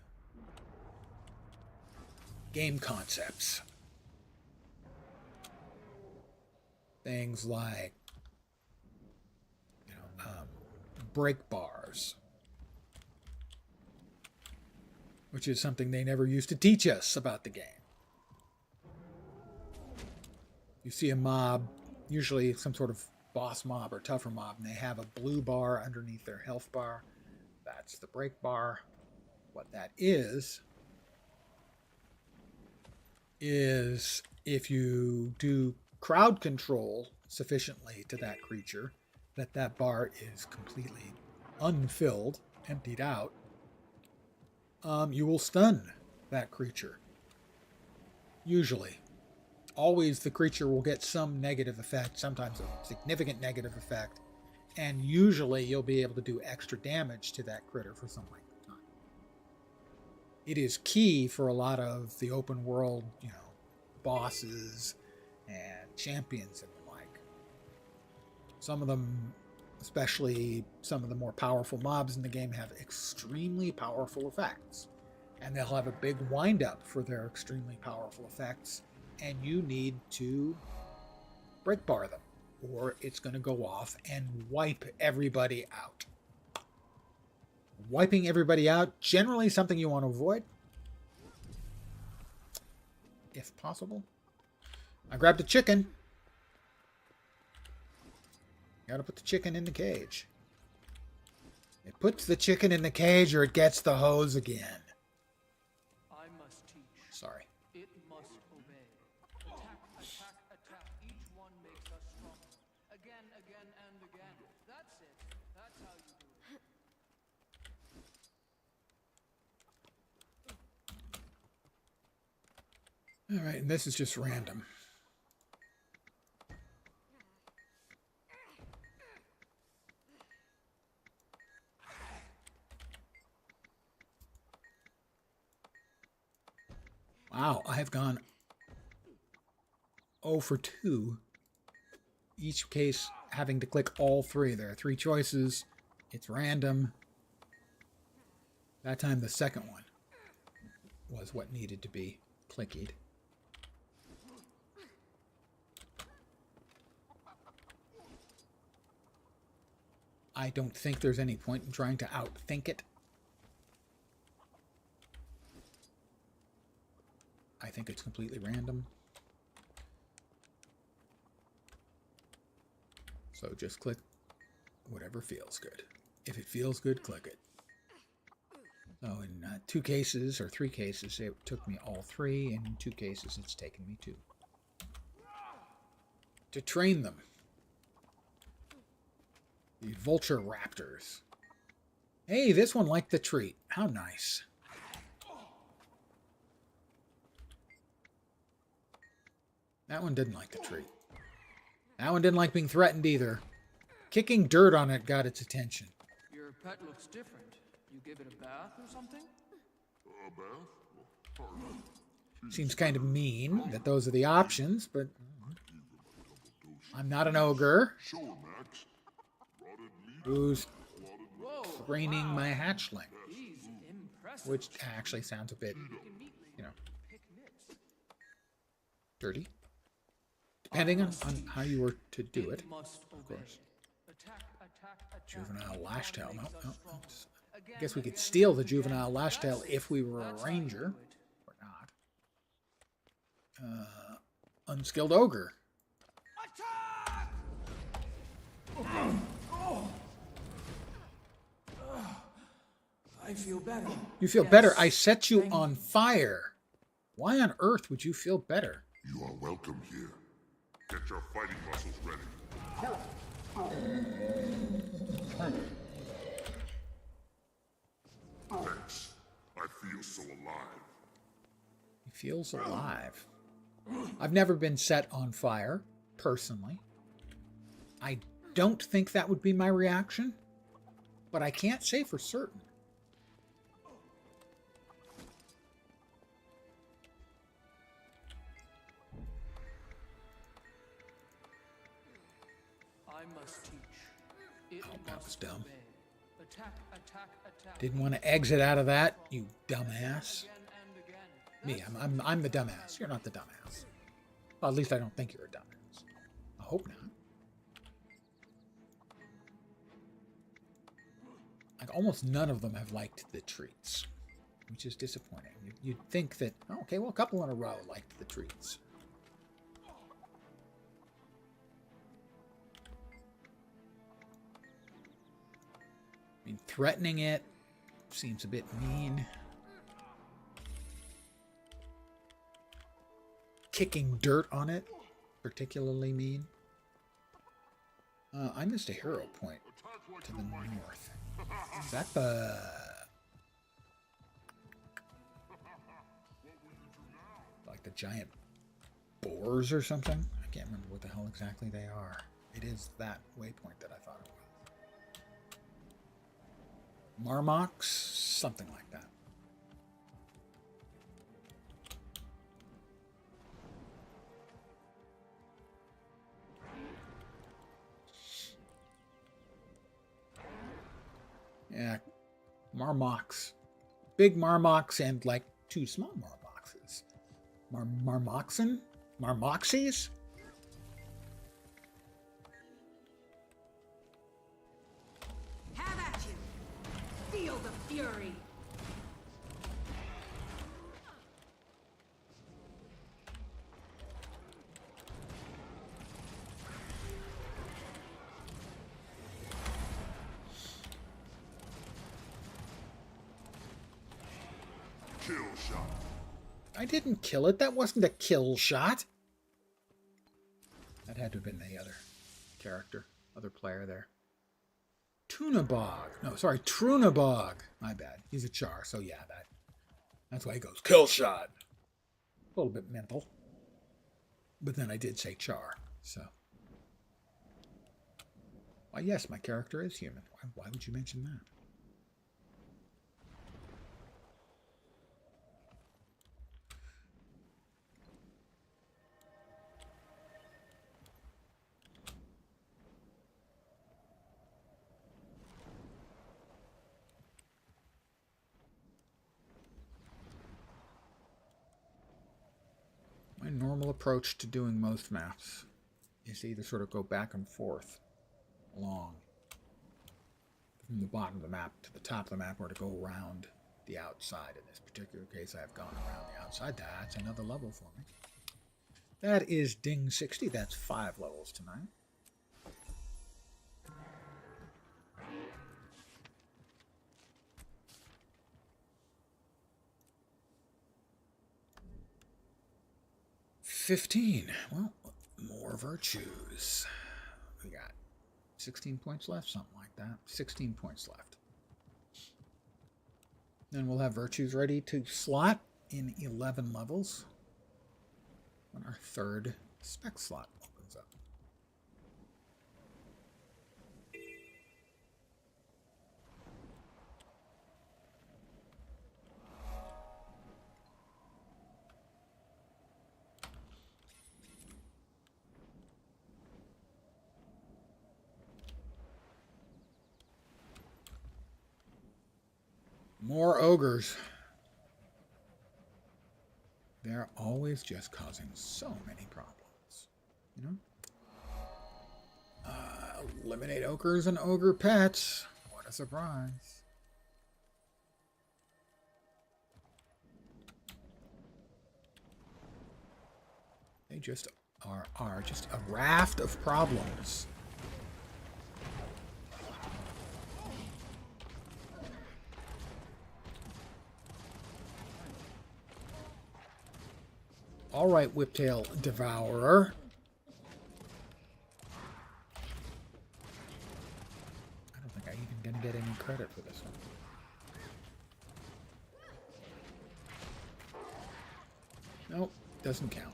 game concepts. Things like, break bars, which is something they never used to teach us about the game. You see a mob, usually some sort of boss mob or tougher mob, and they have a blue bar underneath their health bar. That's the break bar. What that is if you do crowd control sufficiently to that creature, that bar is completely unfilled, emptied out, you will stun that creature. Usually. Always the creature will get some negative effect, sometimes a significant negative effect, and usually you'll be able to do extra damage to that critter for some length of time. It is key for a lot of the open world, bosses and champions and the like. Some of them, especially some of the more powerful mobs in the game, have extremely powerful effects. And they'll have a big wind-up for their extremely powerful effects, and you need to break bar them, or it's going to go off and wipe everybody out. Wiping everybody out, generally something you want to avoid, if possible. I grabbed a chicken. Gotta put the chicken in the cage. It puts the chicken in the cage or it gets the hose again. I must teach. Sorry. It must obey. Attack, attack, attack. Each one makes us stronger. Again, again, and again. That's it. That's how you do it. All right, and this is just random. Wow, I have gone 0 for 2. Each case having to click all 3. There are 3 choices. It's random. That time the second one was what needed to be clicked. I don't think there's any point in trying to outthink it. I think it's completely random. So just click whatever feels good. If it feels good, click it. So in 2 cases or 3 cases, it took me all 3. And in 2 cases, it's taken me 2. to train them. The vulture raptors. Hey, this one liked the treat. How nice. That one didn't like the treat. That one didn't like being threatened either. Kicking dirt on it got its attention. Your pet looks different. You give it a bath or something? A bath? Seems kind of mean that those are the options, but I'm not an ogre who's training my hatchling, which actually sounds a bit, dirty. Depending on how you were to do it, of course. Juvenile lash tail. No. I guess we could steal the juvenile lash tail if we were a ranger. Or not. Unskilled ogre. I feel better. You feel better. I set you on fire. Why on earth would you feel better? You are welcome here. Get your fighting muscles ready. Thanks. I feel so alive. He feels alive. I've never been set on fire, personally. I don't think that would be my reaction, but I can't say for certain. I must teach. That was dumb. Attack, attack, attack. Didn't want to exit out of that, you dumbass. Me, I'm the dumbass. You're not the dumbass. Well, at least I don't think you're a dumbass. I hope not. Like, almost none of them have liked the treats, which is disappointing. You'd think that, oh, okay, well, a couple in a row liked the treats. I mean, threatening it seems a bit mean. Kicking dirt on it, particularly mean. I missed a hero point to the north. Is that the... like the giant boars or something? I can't remember what the hell exactly they are. It is that waypoint that I thought it was. Marmox? Something like that. Yeah, Marmox. Big Marmox and like two small Marmoxes. Marmoxen? Marmoxies? Have at you! Feel the fury! Kill shot. I didn't kill it. That wasn't a kill shot. That had to have been the other character, other player there. Tunabog. No, sorry, Trunabog. My bad. He's a char, so yeah, that's why he goes kill shot. A little bit mental. But then I did say char, so. Why, yes, my character is human. Why would you mention that? My normal approach to doing most maps is to either sort of go back and forth along from the bottom of the map to the top of the map, or to go around the outside. In this particular case, I've gone around the outside. That's another level for me. That is Ding 60. That's 5 levels tonight. $15. Well, More virtues. We got 16 points left, something like that. 16 points left. Then we'll have virtues ready to slot in 11 levels when our third spec slot opens up. More ogres. They're always just causing so many problems, you know? Eliminate ogres and ogre pets. What a surprise. They just are just a raft of problems. All right, Whiptail Devourer. I don't think I'm even going to get any credit for this one. Nope, doesn't count.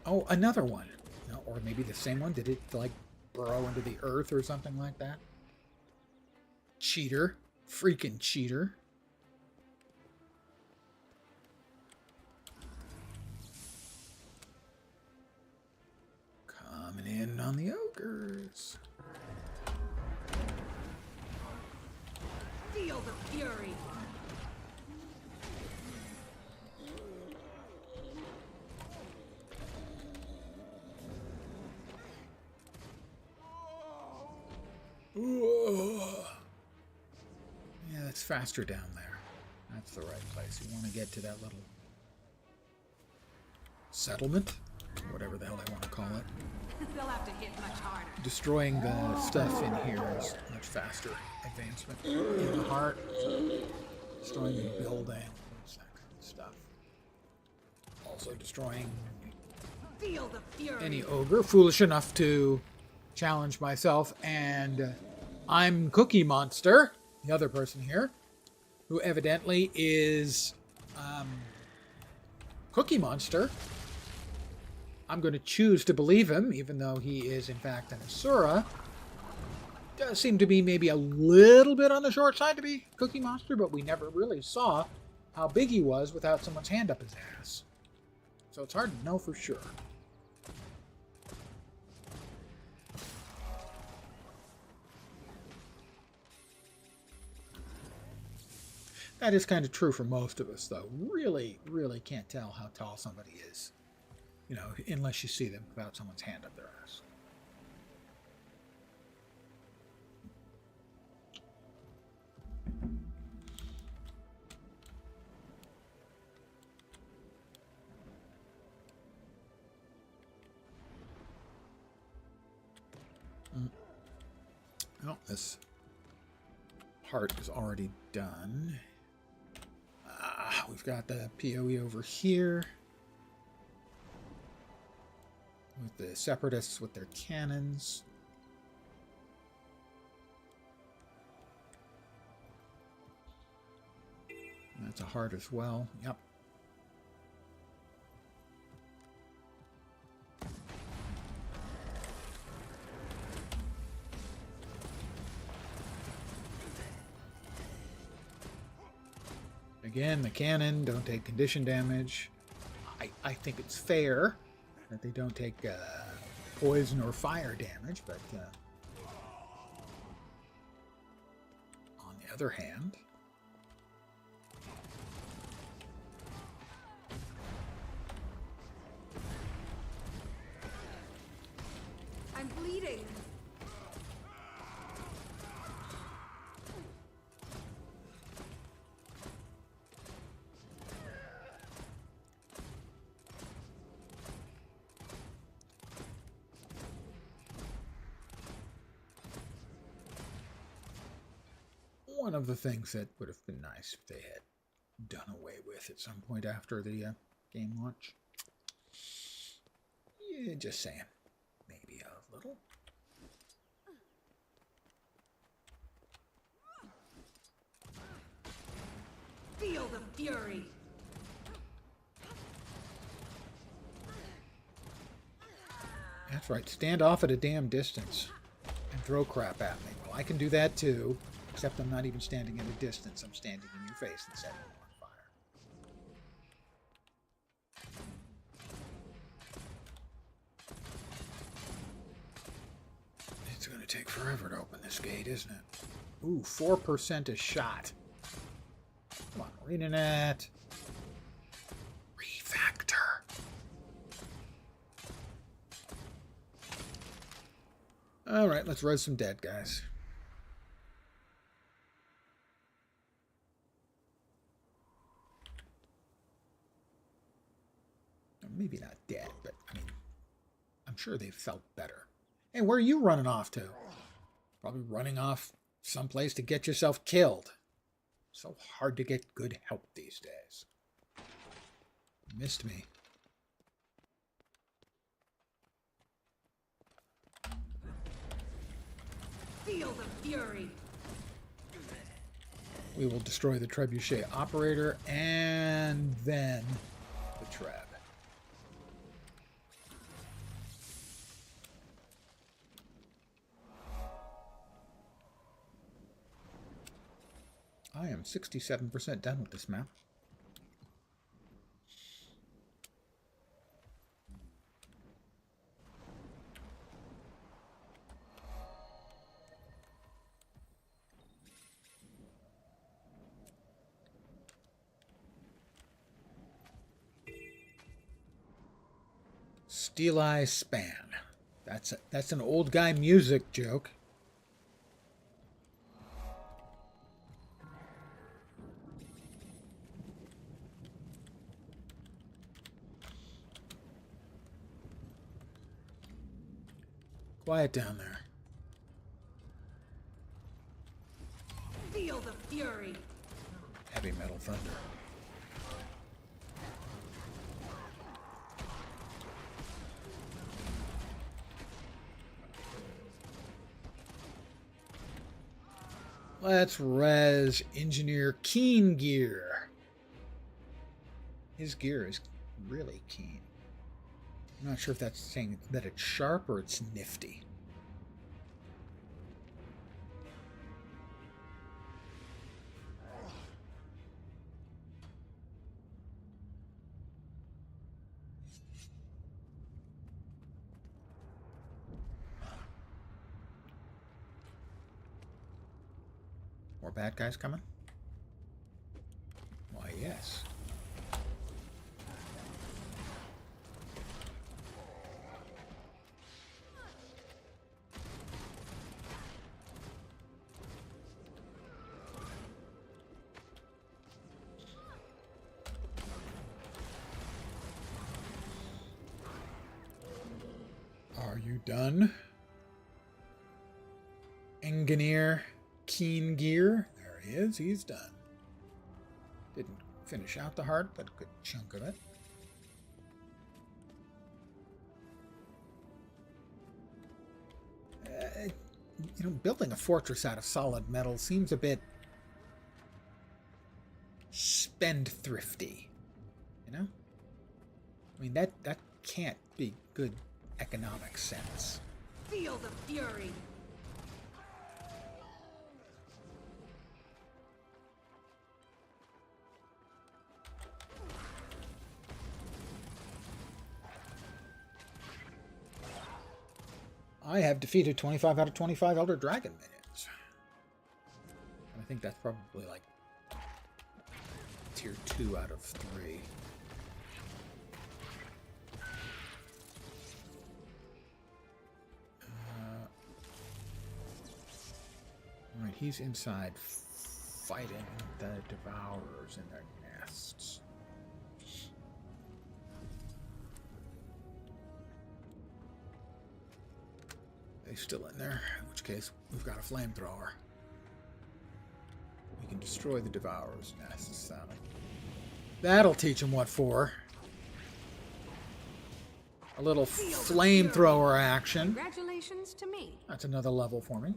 Oh, another one. No, or maybe the same one. Did it, like, burrow into the earth or something like that? Cheater. Freaking cheater. Coming in on the ogres. Feel the fury. Yeah, that's faster down there. That's the right place. You want to get to that little settlement, whatever the hell they want to call it. They'll have to hit much harder. Destroying the stuff in here is much faster advancement. In the heart, destroying the building, that kind of stuff. Also destroying Feel the fury. any ogre foolish enough to challenge myself, and I'm Cookie Monster, the other person here, who evidently is Cookie Monster. I'm going to choose to believe him, even though he is in fact an Asura. Does seem to be maybe a little bit on the short side to be Cookie Monster, but we never really saw how big he was without someone's hand up his ass. So it's hard to know for sure. That is kind of true for most of us, though. Really, really can't tell how tall somebody is, you know, unless you see them without someone's hand up their ass. Well, this part is already done. We've got the PoE over here with the separatists with their cannons. And that's a heart as well. Yep. Again, the cannon don't take condition damage. I think it's fair that they don't take poison or fire damage, but on the other hand, I'm bleeding. one of the things that would have been nice if they had done away with at some point after the game launch. Yeah, just saying. little. Feel the fury. That's right. Stand off at a damn distance and throw crap at me. Well, I can do that too, except I'm not even standing at a distance. I'm standing in your face and setting you on fire. It's going to take forever to open this gate, isn't it? Ooh, 4% a shot. Come on, reading it. Refactor. All right, let's res some dead guys. Maybe not dead, but I mean, I'm sure they felt better. Hey, where are you running off to? Probably running off someplace to get yourself killed. So hard to get good help these days. Missed me. Feel the fury. We will destroy the trebuchet operator and then the treb. I am 67% done with this map. Steel Eye Span. That's an old guy music joke. Quiet down there. Feel the fury. Heavy metal thunder. Let's res Engineer Keen Gear. His gear is really keen. I'm not sure if that's saying that it's sharp or it's nifty. More bad guys coming? Why, yes. Are you done? Engineer Keen Gear. There he is. He's done. Didn't finish out the heart, but a good chunk of it. Building a fortress out of solid metal seems a bit spendthrifty. I mean, that can't be good economic sense. Feel the fury. I have defeated 25 out of 25 Elder Dragon minions. And I think that's probably like tier 2 out of 3. Alright, he's inside fighting the Devourers in their nests. They're still in there, in which case we've got a flamethrower. We can destroy the Devourers' nests. That'll teach them what for. A little flamethrower action. Congratulations to me. That's another level for me.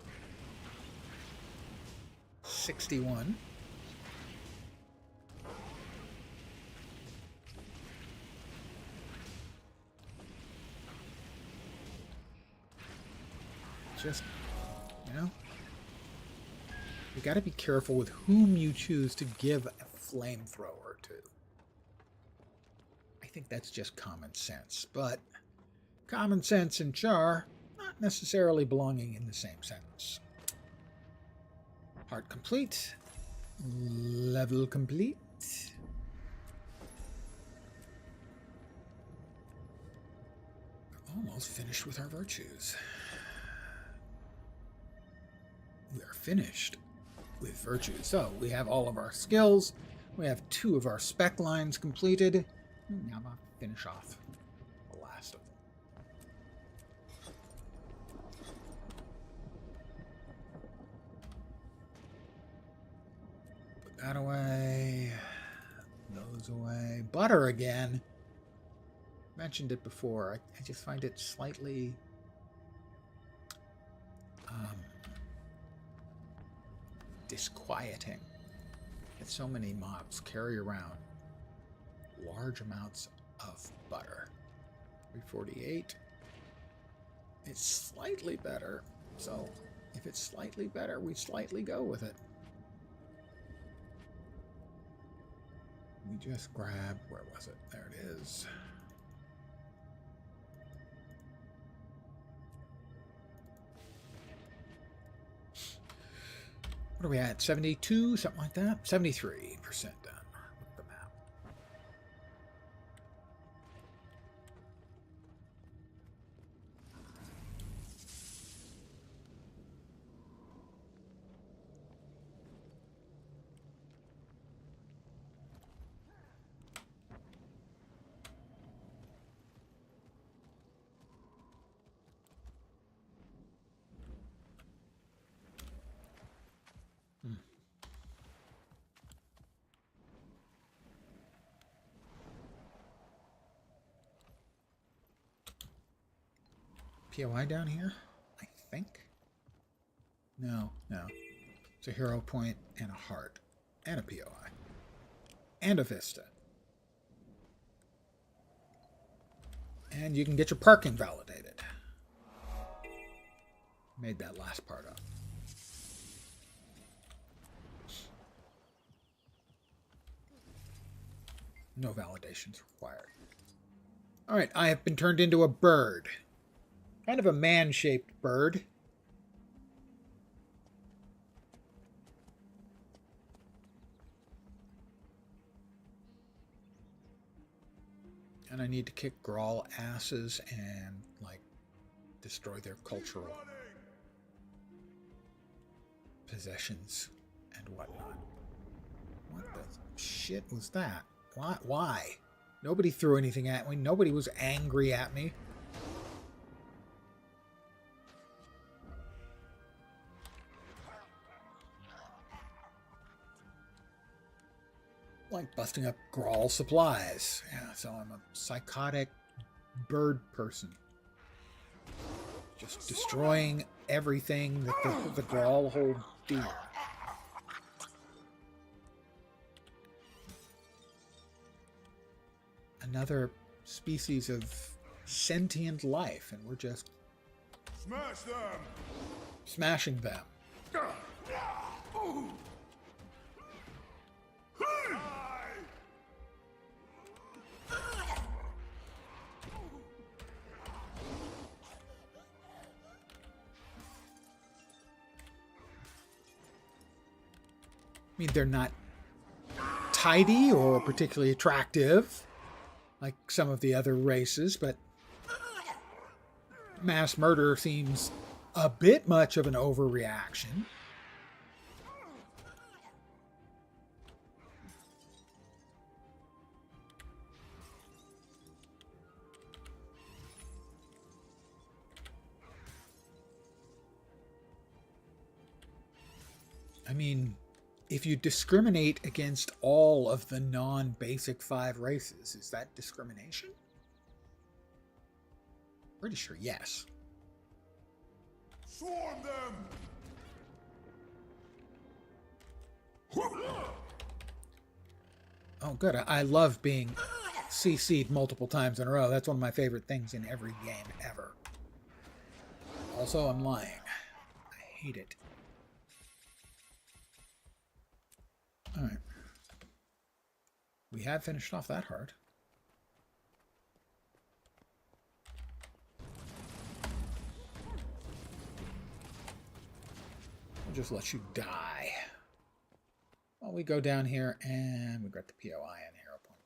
61. Just, you know, you got to be careful with whom you choose to give a flamethrower to. I think that's just common sense, but common sense and char not necessarily belonging in the same sentence. Part complete. Level complete. Almost finished with our virtues. We are finished with virtues. So we have all of our skills. We have 2 of our spec lines completed. Now I'm going to finish off the last of them. Put that away. Those away. Butter again. Mentioned it before. I just find it slightly disquieting that so many mobs carry around large amounts of butter. 348. It's slightly better, so if it's slightly better, we slightly go with it. We just grab, where was it? There it is. What are we at? 72, something like that? 73% done with the map. POI down here, I think. No. It's a hero point and a heart and a POI and a vista. And you can get your parking validated. Made that last part up. No validations required. All right, I have been turned into a bird. Kind of a man-shaped bird. And I need to kick Grawl asses and, like, destroy their cultural possessions and whatnot. What the shit was that? Why? Nobody threw anything at me. Nobody was angry at me. Like busting up Grawl supplies. Yeah, so I'm a psychotic bird person. Just destroying everything that the Grawl hold dear. Another species of sentient life, and we're just Smash them! smashing them. I mean, they're not tidy or particularly attractive like some of the other races, but mass murder seems a bit much of an overreaction. I mean, if you discriminate against all of the non-basic 5 races, is that discrimination? Pretty sure yes. Swarm them! Oh, good. I love being CC'd multiple times in a row. That's one of my favorite things in every game ever. Also, I'm lying. I hate it. All right. We have finished off that heart. I'll just let you die. Well, we go down here and we got the POI and hero point.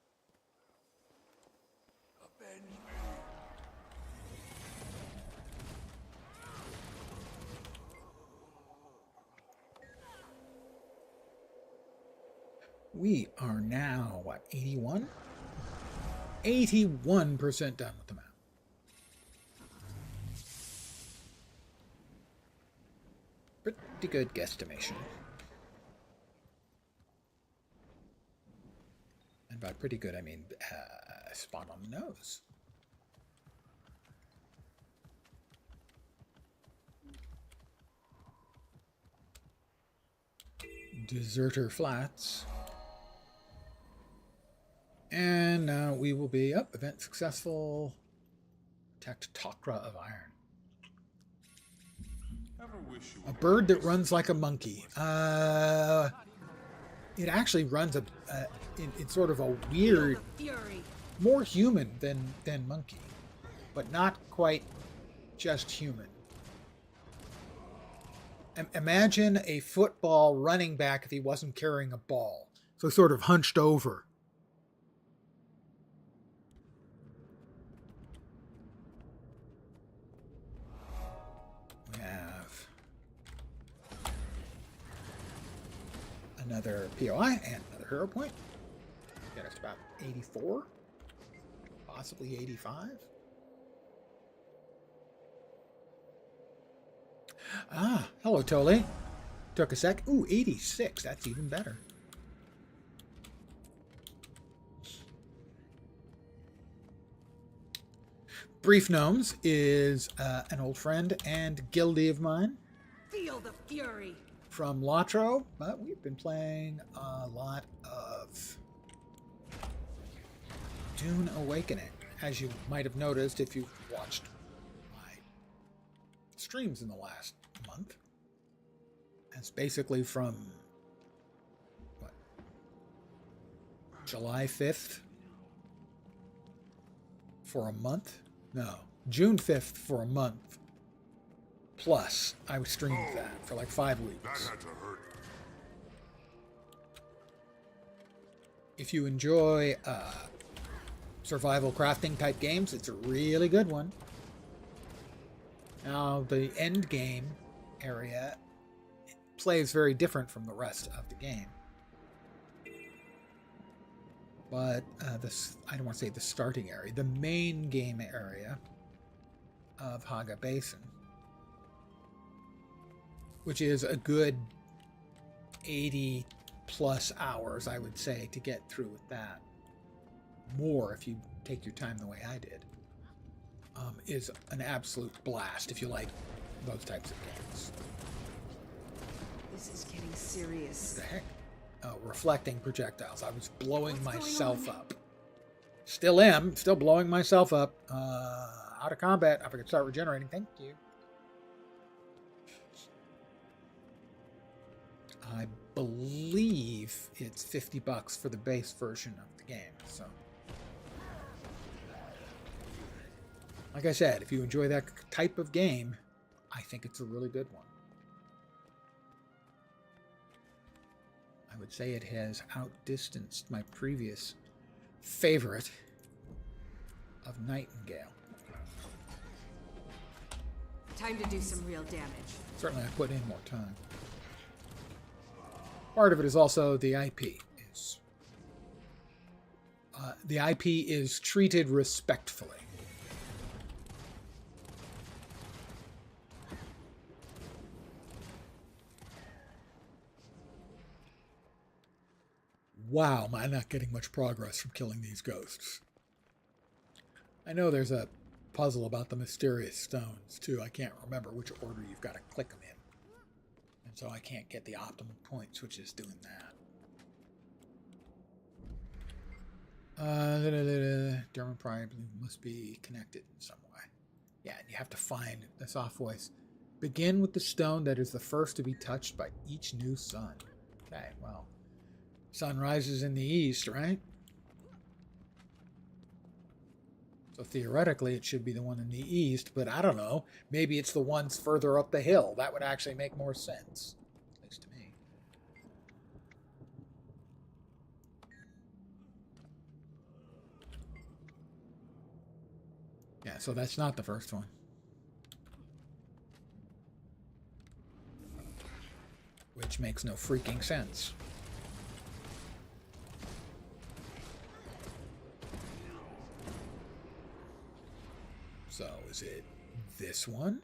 We are now, what, 81? 81% done with the map. Pretty good guesstimation. And by pretty good, I mean spot on the nose. Deserter Flats. And now we will be up. Event successful. Attacked Tok'ra of Iron. A bird that runs like a monkey. It actually runs in sort of a weird, more human than monkey, but not quite just human. Imagine a football running back if he wasn't carrying a ball, so sort of hunched over. We have another POI and another hero point. Get us to about 84, possibly 85. Ah, hello, Tole. Took a sec. Ooh, 86. That's even better. Brief Gnomes is an old friend and guildie of mine. Feel the fury. From Latro, but we've been playing a lot of Dune Awakening, as you might have noticed if you've watched my streams in the last month. It's basically from what, July 5th for a month? No, June 5th for a month. Plus, I streamed that for like 5 weeks. That had to hurt. If you enjoy survival crafting type games, it's a really good one. Now, the end game area plays very different from the rest of the game. But I don't want to say the starting area, the main game area of Haga Basin, which is a good 80 plus hours, I would say, to get through with that. More if you take your time the way I did. Is an absolute blast if you like those types of games. This is getting serious. What the heck? Oh, reflecting projectiles. I was blowing myself up. Still am. Still blowing myself up. Out of combat. If I could start regenerating. Thank you. I believe it's $50 for the base version of the game. So, like I said, if you enjoy that type of game, I think it's a really good one. I would say it has outdistanced my previous favorite of Nightingale. Time to do some real damage. Certainly I put in more time. Part of it is also the IP. The IP is treated respectfully. Wow, am I not getting much progress from killing these ghosts? I know there's a puzzle about the mysterious stones, too. I can't remember which order you've got to click them in. And so I can't get the optimal points, which is doing that. Dermot probably must be connected in some way. Yeah, and you have to find the soft voice. Begin with the stone that is the first to be touched by each new sun. Okay, well, sun rises in the east, right? So theoretically, it should be the one in the east, but I don't know. Maybe it's the ones further up the hill. That would actually make more sense, at least to me. Yeah, so that's not the first one. Which makes no freaking sense. So, is it this one?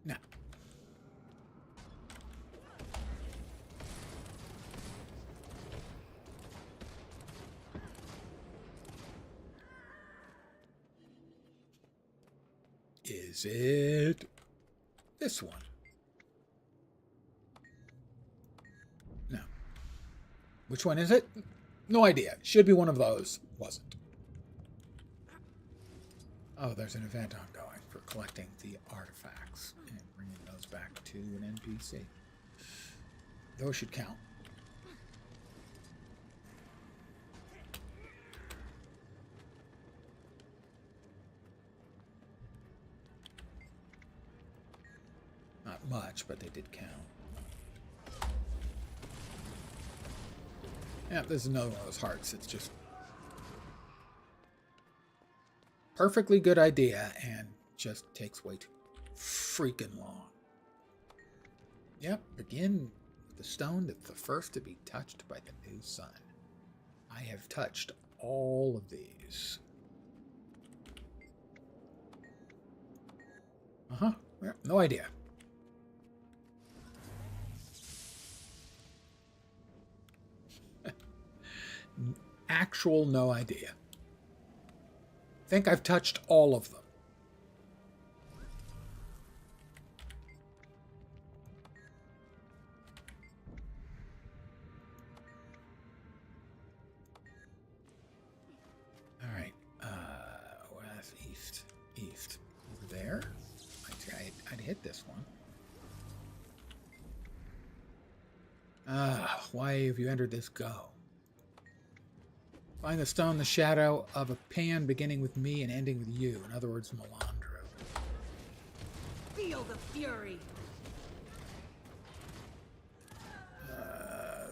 No. Is it this one? No. Which one is it? No idea. Should be one of those. Wasn't. Oh, there's an event ongoing for collecting the artifacts and bringing those back to an NPC. Those should count. Not much, but they did count. Yeah, this is another one of those hearts. It's just perfectly good idea and just takes way too freaking long. Yep, begin with the stone that's the first to be touched by the new sun. I have touched all of these. Uh-huh. Yeah, no idea. Actual no idea. Think I've touched all of them. All right. West, east. Over there. I'd hit this one. Why have you entered this go? Find the stone in the shadow of a pan beginning with me and ending with you. In other words, Melandro. Feel the fury.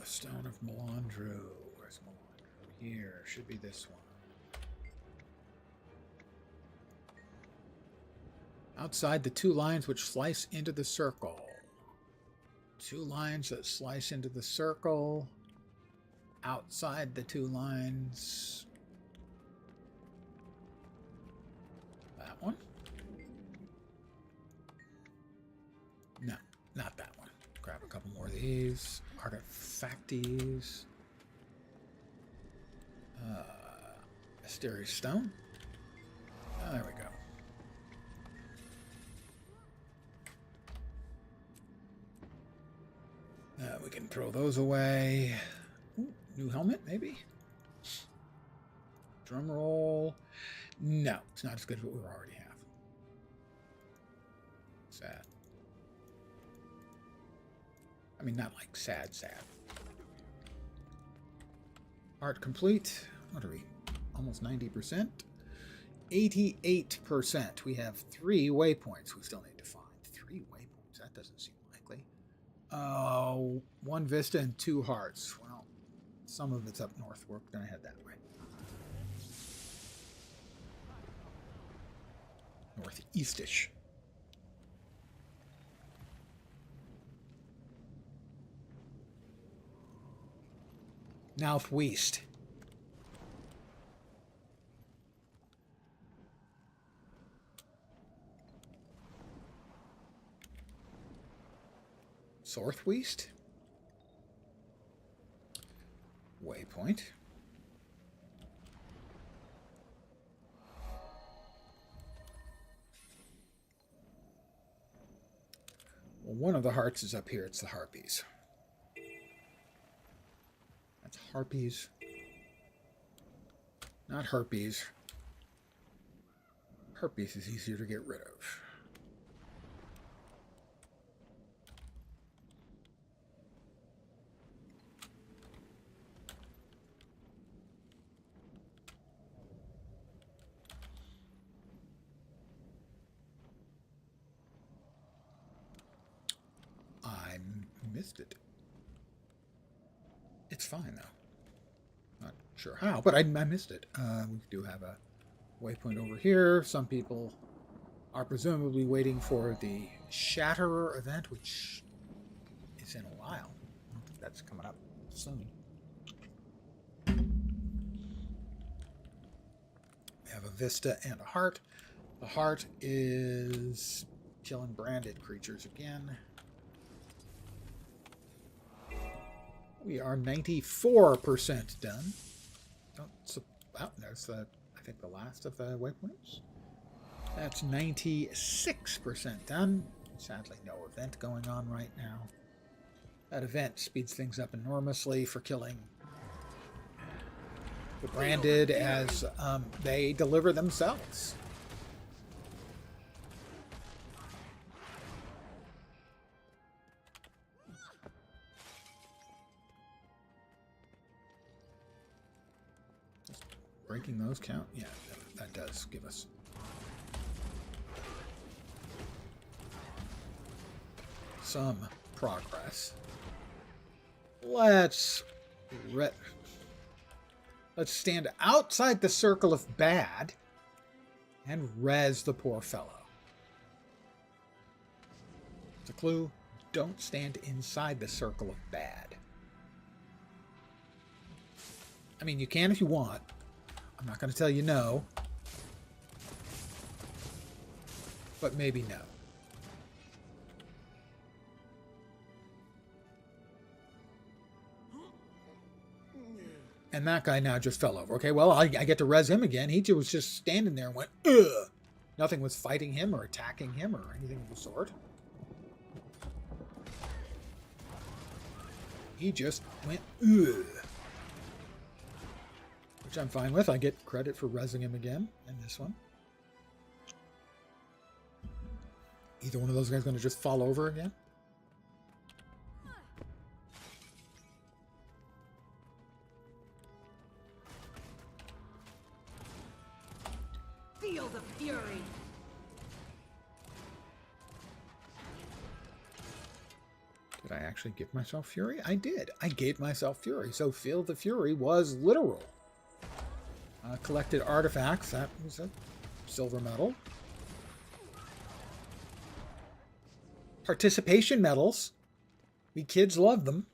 Stone of Melandro. Where's Melandro? Here. Should be this one. Outside the two lines which slice into the circle. Two lines that slice into the circle. Outside the two lines. That one? No, not that one. Grab a couple more of these. Artifacties. Mysterious stone. There we go. We can throw those away. Ooh, new helmet, maybe? Drum roll. No, it's not as good as what we already have. Sad. I mean, not like sad. Art complete. What are we? Almost 90%. 88%. We have 3 waypoints we still need to find. 3 waypoints? That doesn't seem likely. 1 vista and 2 hearts. Well, some of it's up north. We're going to head that way. Northeastish. Northwest. Southwest? waypoint. Well, one of the hearts is up here. It's the harpies. That's harpies. Not herpes. Herpes is easier to get rid of. I missed it. It's fine, though. Not sure how, but I missed it. We do have a waypoint over here. Some people are presumably waiting for the Shatterer event, which is in a while. I don't think that's coming up soon. We have a Vista and a Heart. The Heart is killing branded creatures again. We are 94% done. Wow, there's the, I think, the last of the waypoints. That's 96% done. Sadly, no event going on right now. That event speeds things up enormously for killing the branded as they deliver themselves. Breaking those count? Yeah, that does give us some progress. Let's stand outside the circle of bad and res the poor fellow. It's a clue. Don't stand inside the circle of bad. I mean, you can if you want. I'm not going to tell you no, but maybe no. And that guy now just fell over. Okay, well, I get to res him again. He was just standing there and went, ugh. Nothing was fighting him or attacking him or anything of the sort. He just went, ugh. Which I'm fine with. I get credit for resing him again in this one. Either one of those guys going to just fall over again? Feel the fury. Did I actually give myself fury? I did. I gave myself fury. So feel the fury was literal. Collected artifacts. That was a silver medal. Participation medals. We kids love them.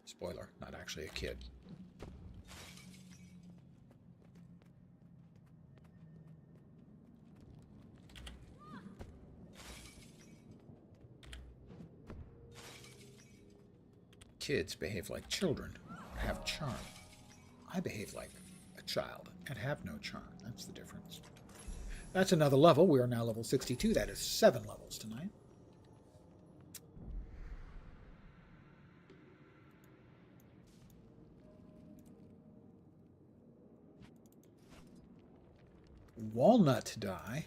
Spoiler, not actually a kid. Kids behave like children. Have charm. I behave like a child and have no charm. That's the difference. That's another level. We are now level 62. That is 7 levels tonight. Walnut dye.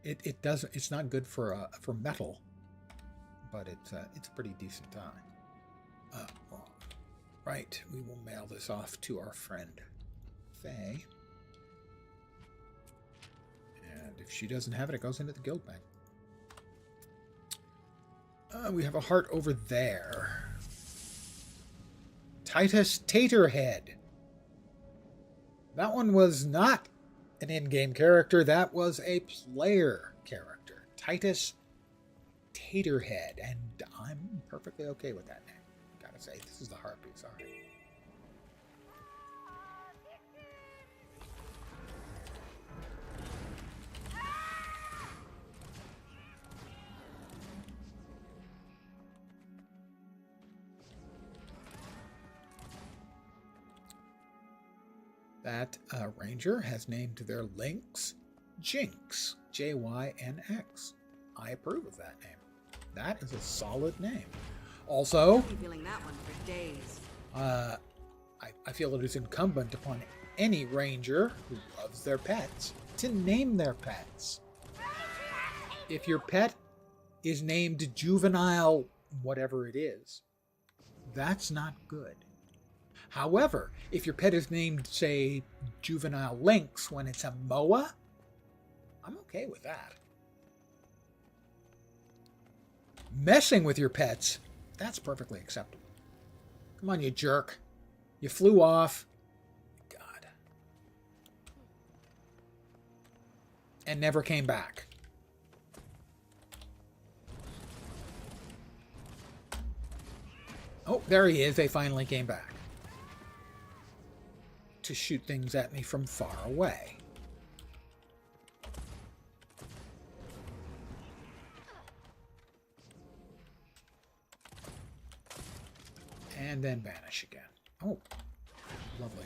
It doesn't. It's not good for metal. But it's a pretty decent dye. Wrong. Right, we will mail this off to our friend Faye. And if she doesn't have it, it goes into the guild bank. We have a heart over there. Titus Taterhead. That one was not an in-game character. That was a player character. Titus Taterhead, and I'm perfectly okay with that name. Gotta say, this is the harpies, alright. That ranger has named their lynx Jinx, Jynx. I approve of that name. That is a solid name. Also, I'll be feeling that one for days. I feel it is incumbent upon any ranger who loves their pets to name their pets. If your pet is named Juvenile, whatever it is, that's not good. However, if your pet is named, say, Juvenile Lynx when it's a MOA, I'm okay with that. Messing with your pets, that's perfectly acceptable. Come on, you jerk. You flew off. God. And never came back. Oh, there he is. They finally came back. To shoot things at me from far away. And then vanish again. Oh, lovely.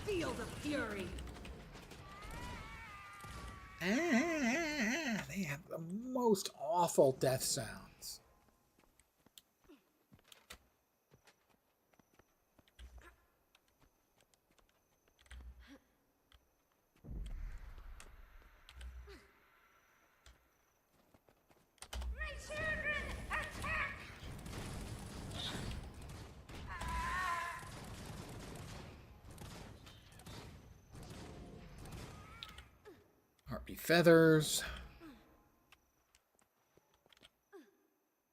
Feel the fury. They have the most awful death sounds. My children, attack! Harpy feathers.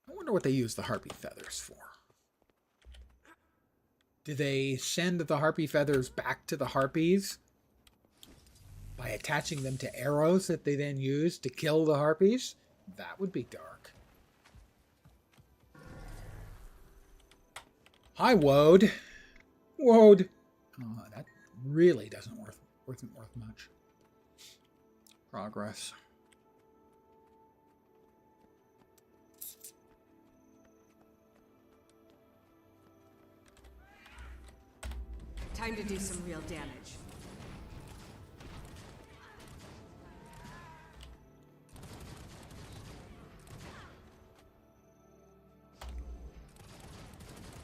I wonder what they use the harpy feathers for. Do they send the harpy feathers back to the harpies by attaching them to arrows that they then use to kill the harpies? That would be dark. Hi, Woad. Woad. Oh, that really doesn't worth much. Progress. Time to do some real damage.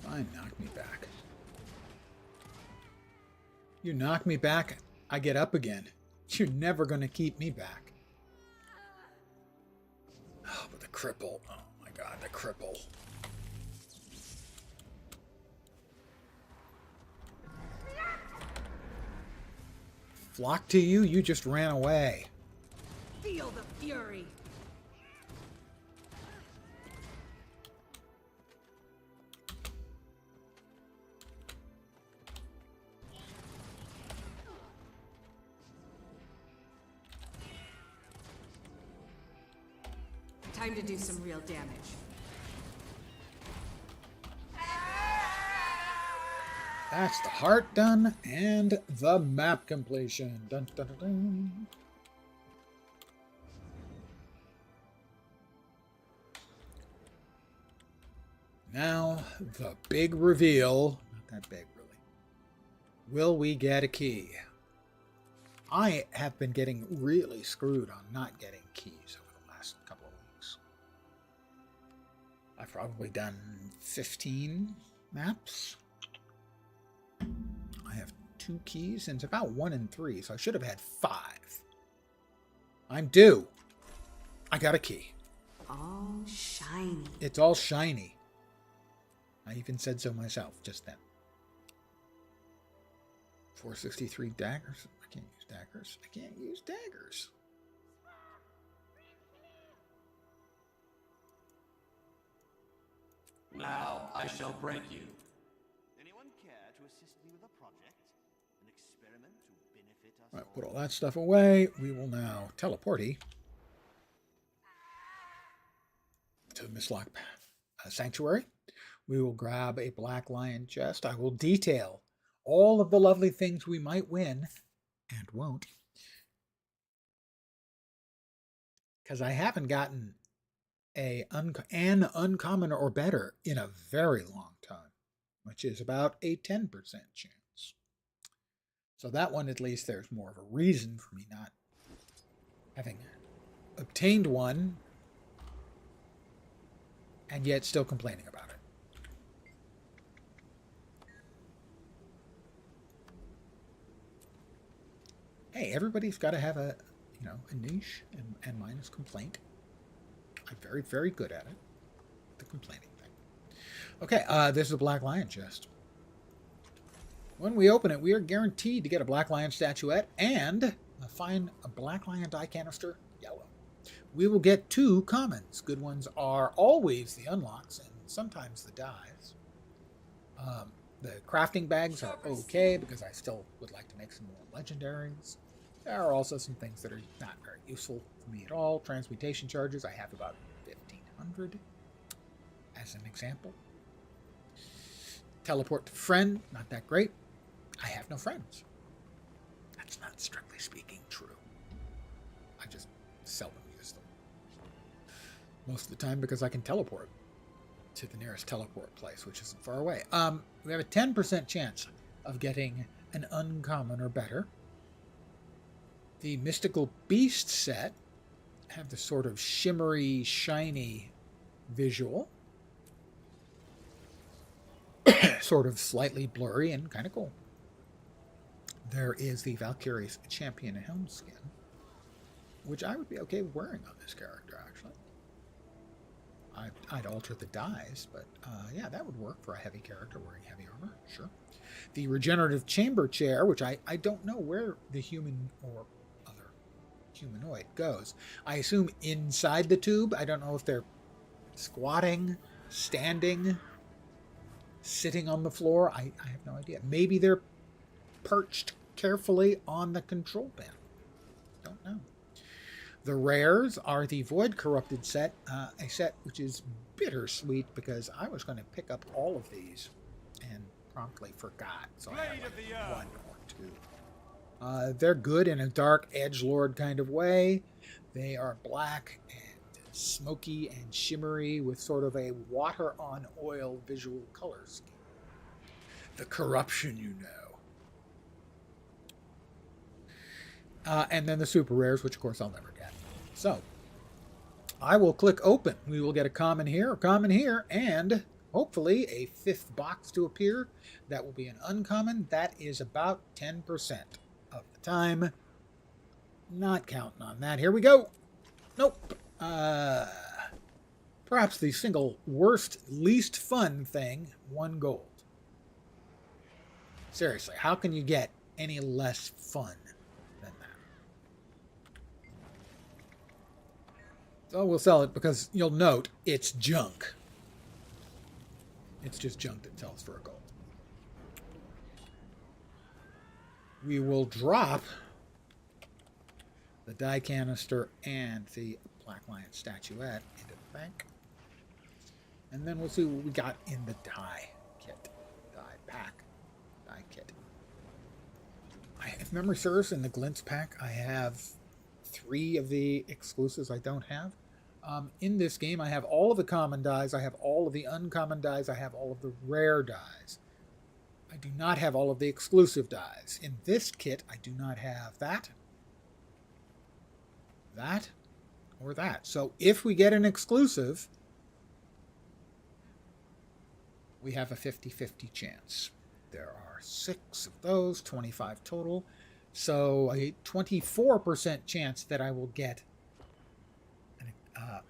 Fine, knock me back. You knock me back, I get up again. You're never going to keep me back. Oh, but the cripple. Oh my god, the cripple. Flock to you? You just ran away. Feel the fury. Time to do some real damage. That's the heart done and the map completion. Dun, dun, dun, dun. Now, the big reveal. Not that big, really. Will we get a key? I have been getting really screwed on not getting keys over the last couple of weeks. I've probably done 15 maps. I have 2 keys, and it's about 1 in 3, so I should have had 5. I'm due. I got a key. All shiny. It's all shiny. I even said so myself just then. 463 daggers. I can't use daggers. I can't use daggers. Now I shall break you. Anyone care to assist me with a project? An experiment to benefit us Right, all? put all that stuff away. We will now teleporty to Mistlock Sanctuary. We will grab a Black Lion chest. I will detail all of the lovely things we might win and won't. Because I haven't gotten an uncommon or better in a very long time, which is about a 10% chance. So that one, at least, there's more of a reason for me not having obtained one and yet still complaining about it. Hey, everybody's got to have a niche, and mine is complaint. I'm very, very good at it. The complaining thing. Okay, this is a Black Lion chest. When we open it, we are guaranteed to get a Black Lion statuette and find a Black Lion die canister, yellow. We will get 2 commons. Good ones are always the unlocks and sometimes the dies. The crafting bags are okay because I still would like to make some more legendaries. There are also some things that are not very useful for me at all. Transmutation charges, I have about 1,500 as an example. Teleport to friend, not that great. I have no friends. That's not strictly speaking true. I just seldom use them. Most of the time because I can teleport to the nearest teleport place, which isn't far away. We have a 10% chance of getting an uncommon or better. The Mystical Beast set have this sort of shimmery, shiny visual. Sort of slightly blurry and kind of cool. There is the Valkyrie's Champion Helm skin, which I would be okay with wearing on this character, actually. I'd alter the dyes, but yeah, that would work for a heavy character wearing heavy armor, sure. The Regenerative Chamber Chair, which I don't know where the human or other humanoid goes. I assume inside the tube. I don't know if they're squatting, standing, sitting on the floor. I have no idea. Maybe they're perched carefully on the control panel. Don't know. The rares are the Void Corrupted set, a set which is bittersweet because I was going to pick up all of these and promptly forgot. So I have like 1 or 2. They're good in a dark edgelord kind of way. They are black and smoky and shimmery with sort of a water on oil visual color scheme. The corruption, you know. And then the super rares, which of course I'll never get. So I will click open. We will get a common here, and hopefully a 5th box to appear. That will be an uncommon. That is about 10% of the time. Not counting on that. Here we go. Nope. Perhaps the single worst, least fun thing, 1 gold. Seriously, how can you get any less fun than that? So we'll sell it because you'll note it's junk. It's just junk that sells for a gold. We will drop the die canister and the Black Lion statuette into the bank. And then we'll see what we got in the die kit. Die pack. Die kit. If memory serves, in the Glints pack, I have 3 of the exclusives I don't have. In this game, I have all of the common dies, I have all of the uncommon dies, I have all of the rare dies. I do not have all of the exclusive dies. In this kit, I do not have that, or that. So if we get an exclusive, we have a 50-50 chance. There are 6 of those, 25 total. So a 24% chance that I will get an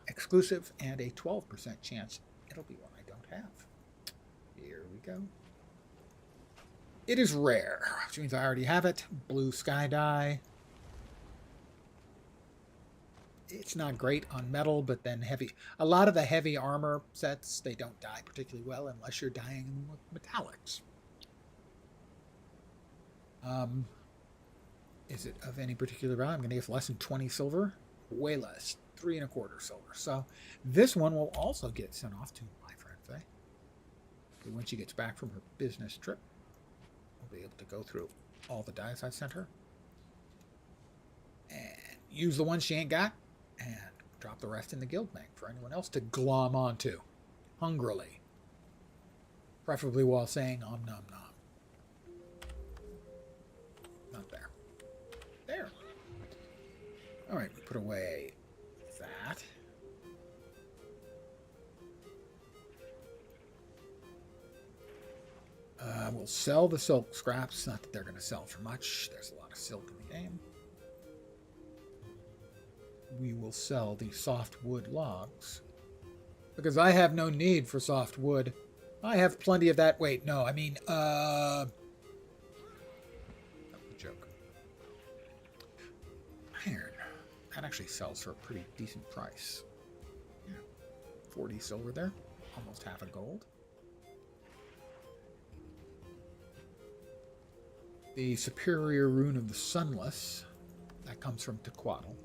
exclusive, and a 12% chance it'll be one I don't have. Here we go. It is rare, which means I already have it. Blue sky die. It's not great on metal, but then heavy. A lot of the heavy armor sets, they don't die particularly well unless you're dyeing them with metallics. Is it of any particular value? I'm going to give less than 20 silver. Way less. 3 1/4 silver. So this one will also get sent off to my friend Faye. When she gets back from her business trip, we'll be able to go through all the dies I sent her and use the ones she ain't got and drop the rest in the guild bank for anyone else to glom onto hungrily, preferably while saying om nom nom. All right, we put away that. We'll sell the silk scraps. Not that they're going to sell for much. There's a lot of silk in the game. We will sell the softwood logs. Because I have no need for softwood. I have plenty of that. Wait, no, I mean, that was a joke. Iron. That actually sells for a pretty decent price. Yeah. 40 silver there. Almost half a gold. The superior rune of the Sunless. That comes from Tequatl.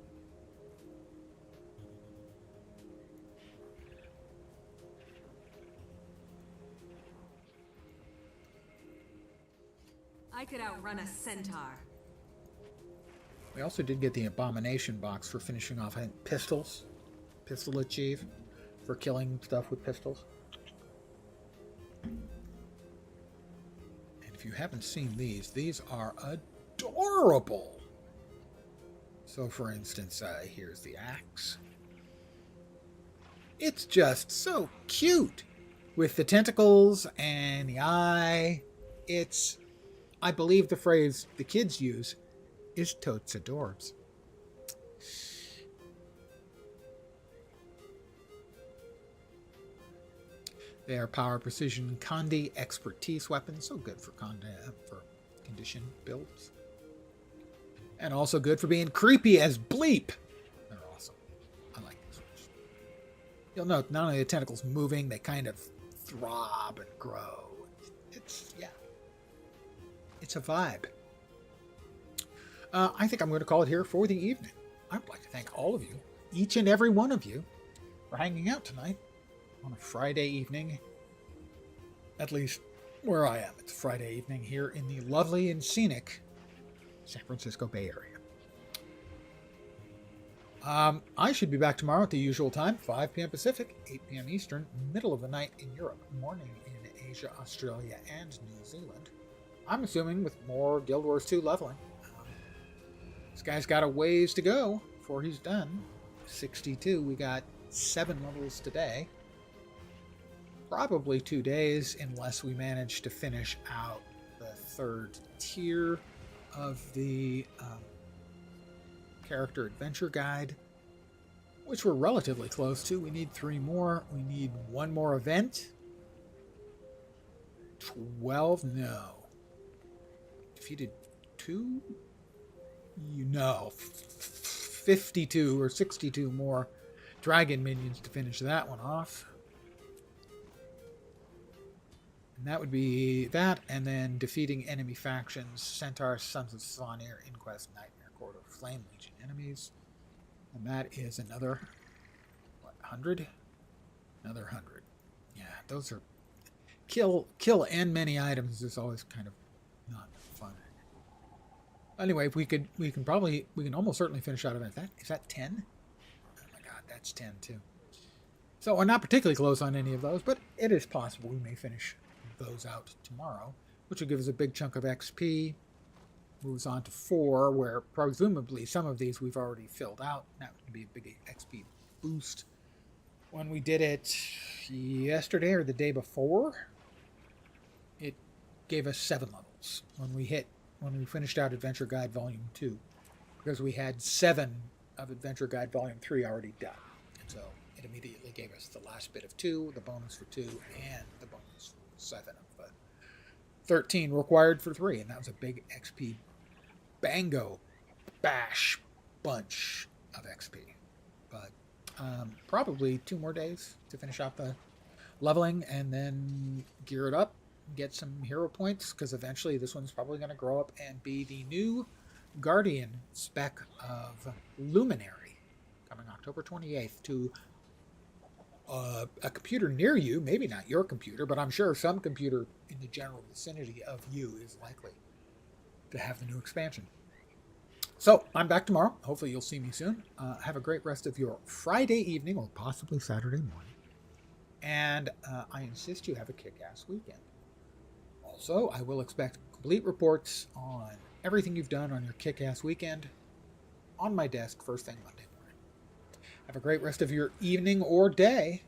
I could outrun a centaur. We also did get the Abomination box for finishing off, I think, pistols. Pistol achieve for killing stuff with pistols. And if you haven't seen these are adorable. So, for instance, here's the axe. It's just so cute with the tentacles and the eye. It's, I believe the phrase the kids use is totes adorbs. They are power, precision, Condi, expertise weapons. So good for condition builds. And also good for being creepy as bleep. They're awesome. I like these ones. You'll note not only the tentacles moving, they kind of throb and grow. Yeah. It's a vibe. I think I'm going to call it here for the evening. I would like to thank all of you, each and every one of you, for hanging out tonight on a Friday evening. At least where I am. It's a Friday evening here in the lovely and scenic San Francisco Bay Area. I should be back tomorrow at the usual time, 5 p.m. Pacific, 8 p.m. Eastern, middle of the night in Europe, morning in Asia, Australia, and New Zealand. I'm assuming with more Guild Wars 2 leveling. This guy's got a ways to go before he's done. 62. We got 7 levels today. Probably 2 days unless we manage to finish out the 3rd tier of the character adventure guide, which we're relatively close to. We need 3 more. We need 1 more event. 12? No. Defeated 2? You know, 52 or 62 more dragon minions to finish that one off. And that would be that, and then defeating enemy factions, Centaur, Sons of Slanir, Inquest, Nightmare Court, or Flame Legion enemies. And that is another, 100? Another 100. Yeah, those are... Kill and many items is always kind of not fun. Anyway, we can almost certainly finish out event. Is that 10? Oh my god, that's 10 too. So we're not particularly close on any of those, but it is possible we may finish those out tomorrow, which will give us a big chunk of XP. Moves on to 4, where presumably some of these we've already filled out. That would be a big XP boost. When we did it yesterday or the day before, it gave us 7 levels. When we finished out Adventure Guide Volume 2, because we had 7 of Adventure Guide Volume 3 already done. And so it immediately gave us the last bit of 2, the bonus for 2, and the bonus for 7 of the 13 required for 3. And that was a big XP bango bash bunch of XP. But probably 2 more days to finish out the leveling and then gear it up. Get some hero points, because eventually this one's probably going to grow up and be the new Guardian spec of Luminary, coming October 28th to a computer near you. Maybe not your computer, but I'm sure some computer in the general vicinity of you is likely to have the new expansion. So I'm back tomorrow. Hopefully you'll see me soon. Have a great rest of your Friday evening or possibly Saturday morning. And I insist you have a kick-ass weekend. Also, I will expect complete reports on everything you've done on your kick-ass weekend on my desk first thing Monday morning. Have a great rest of your evening or day.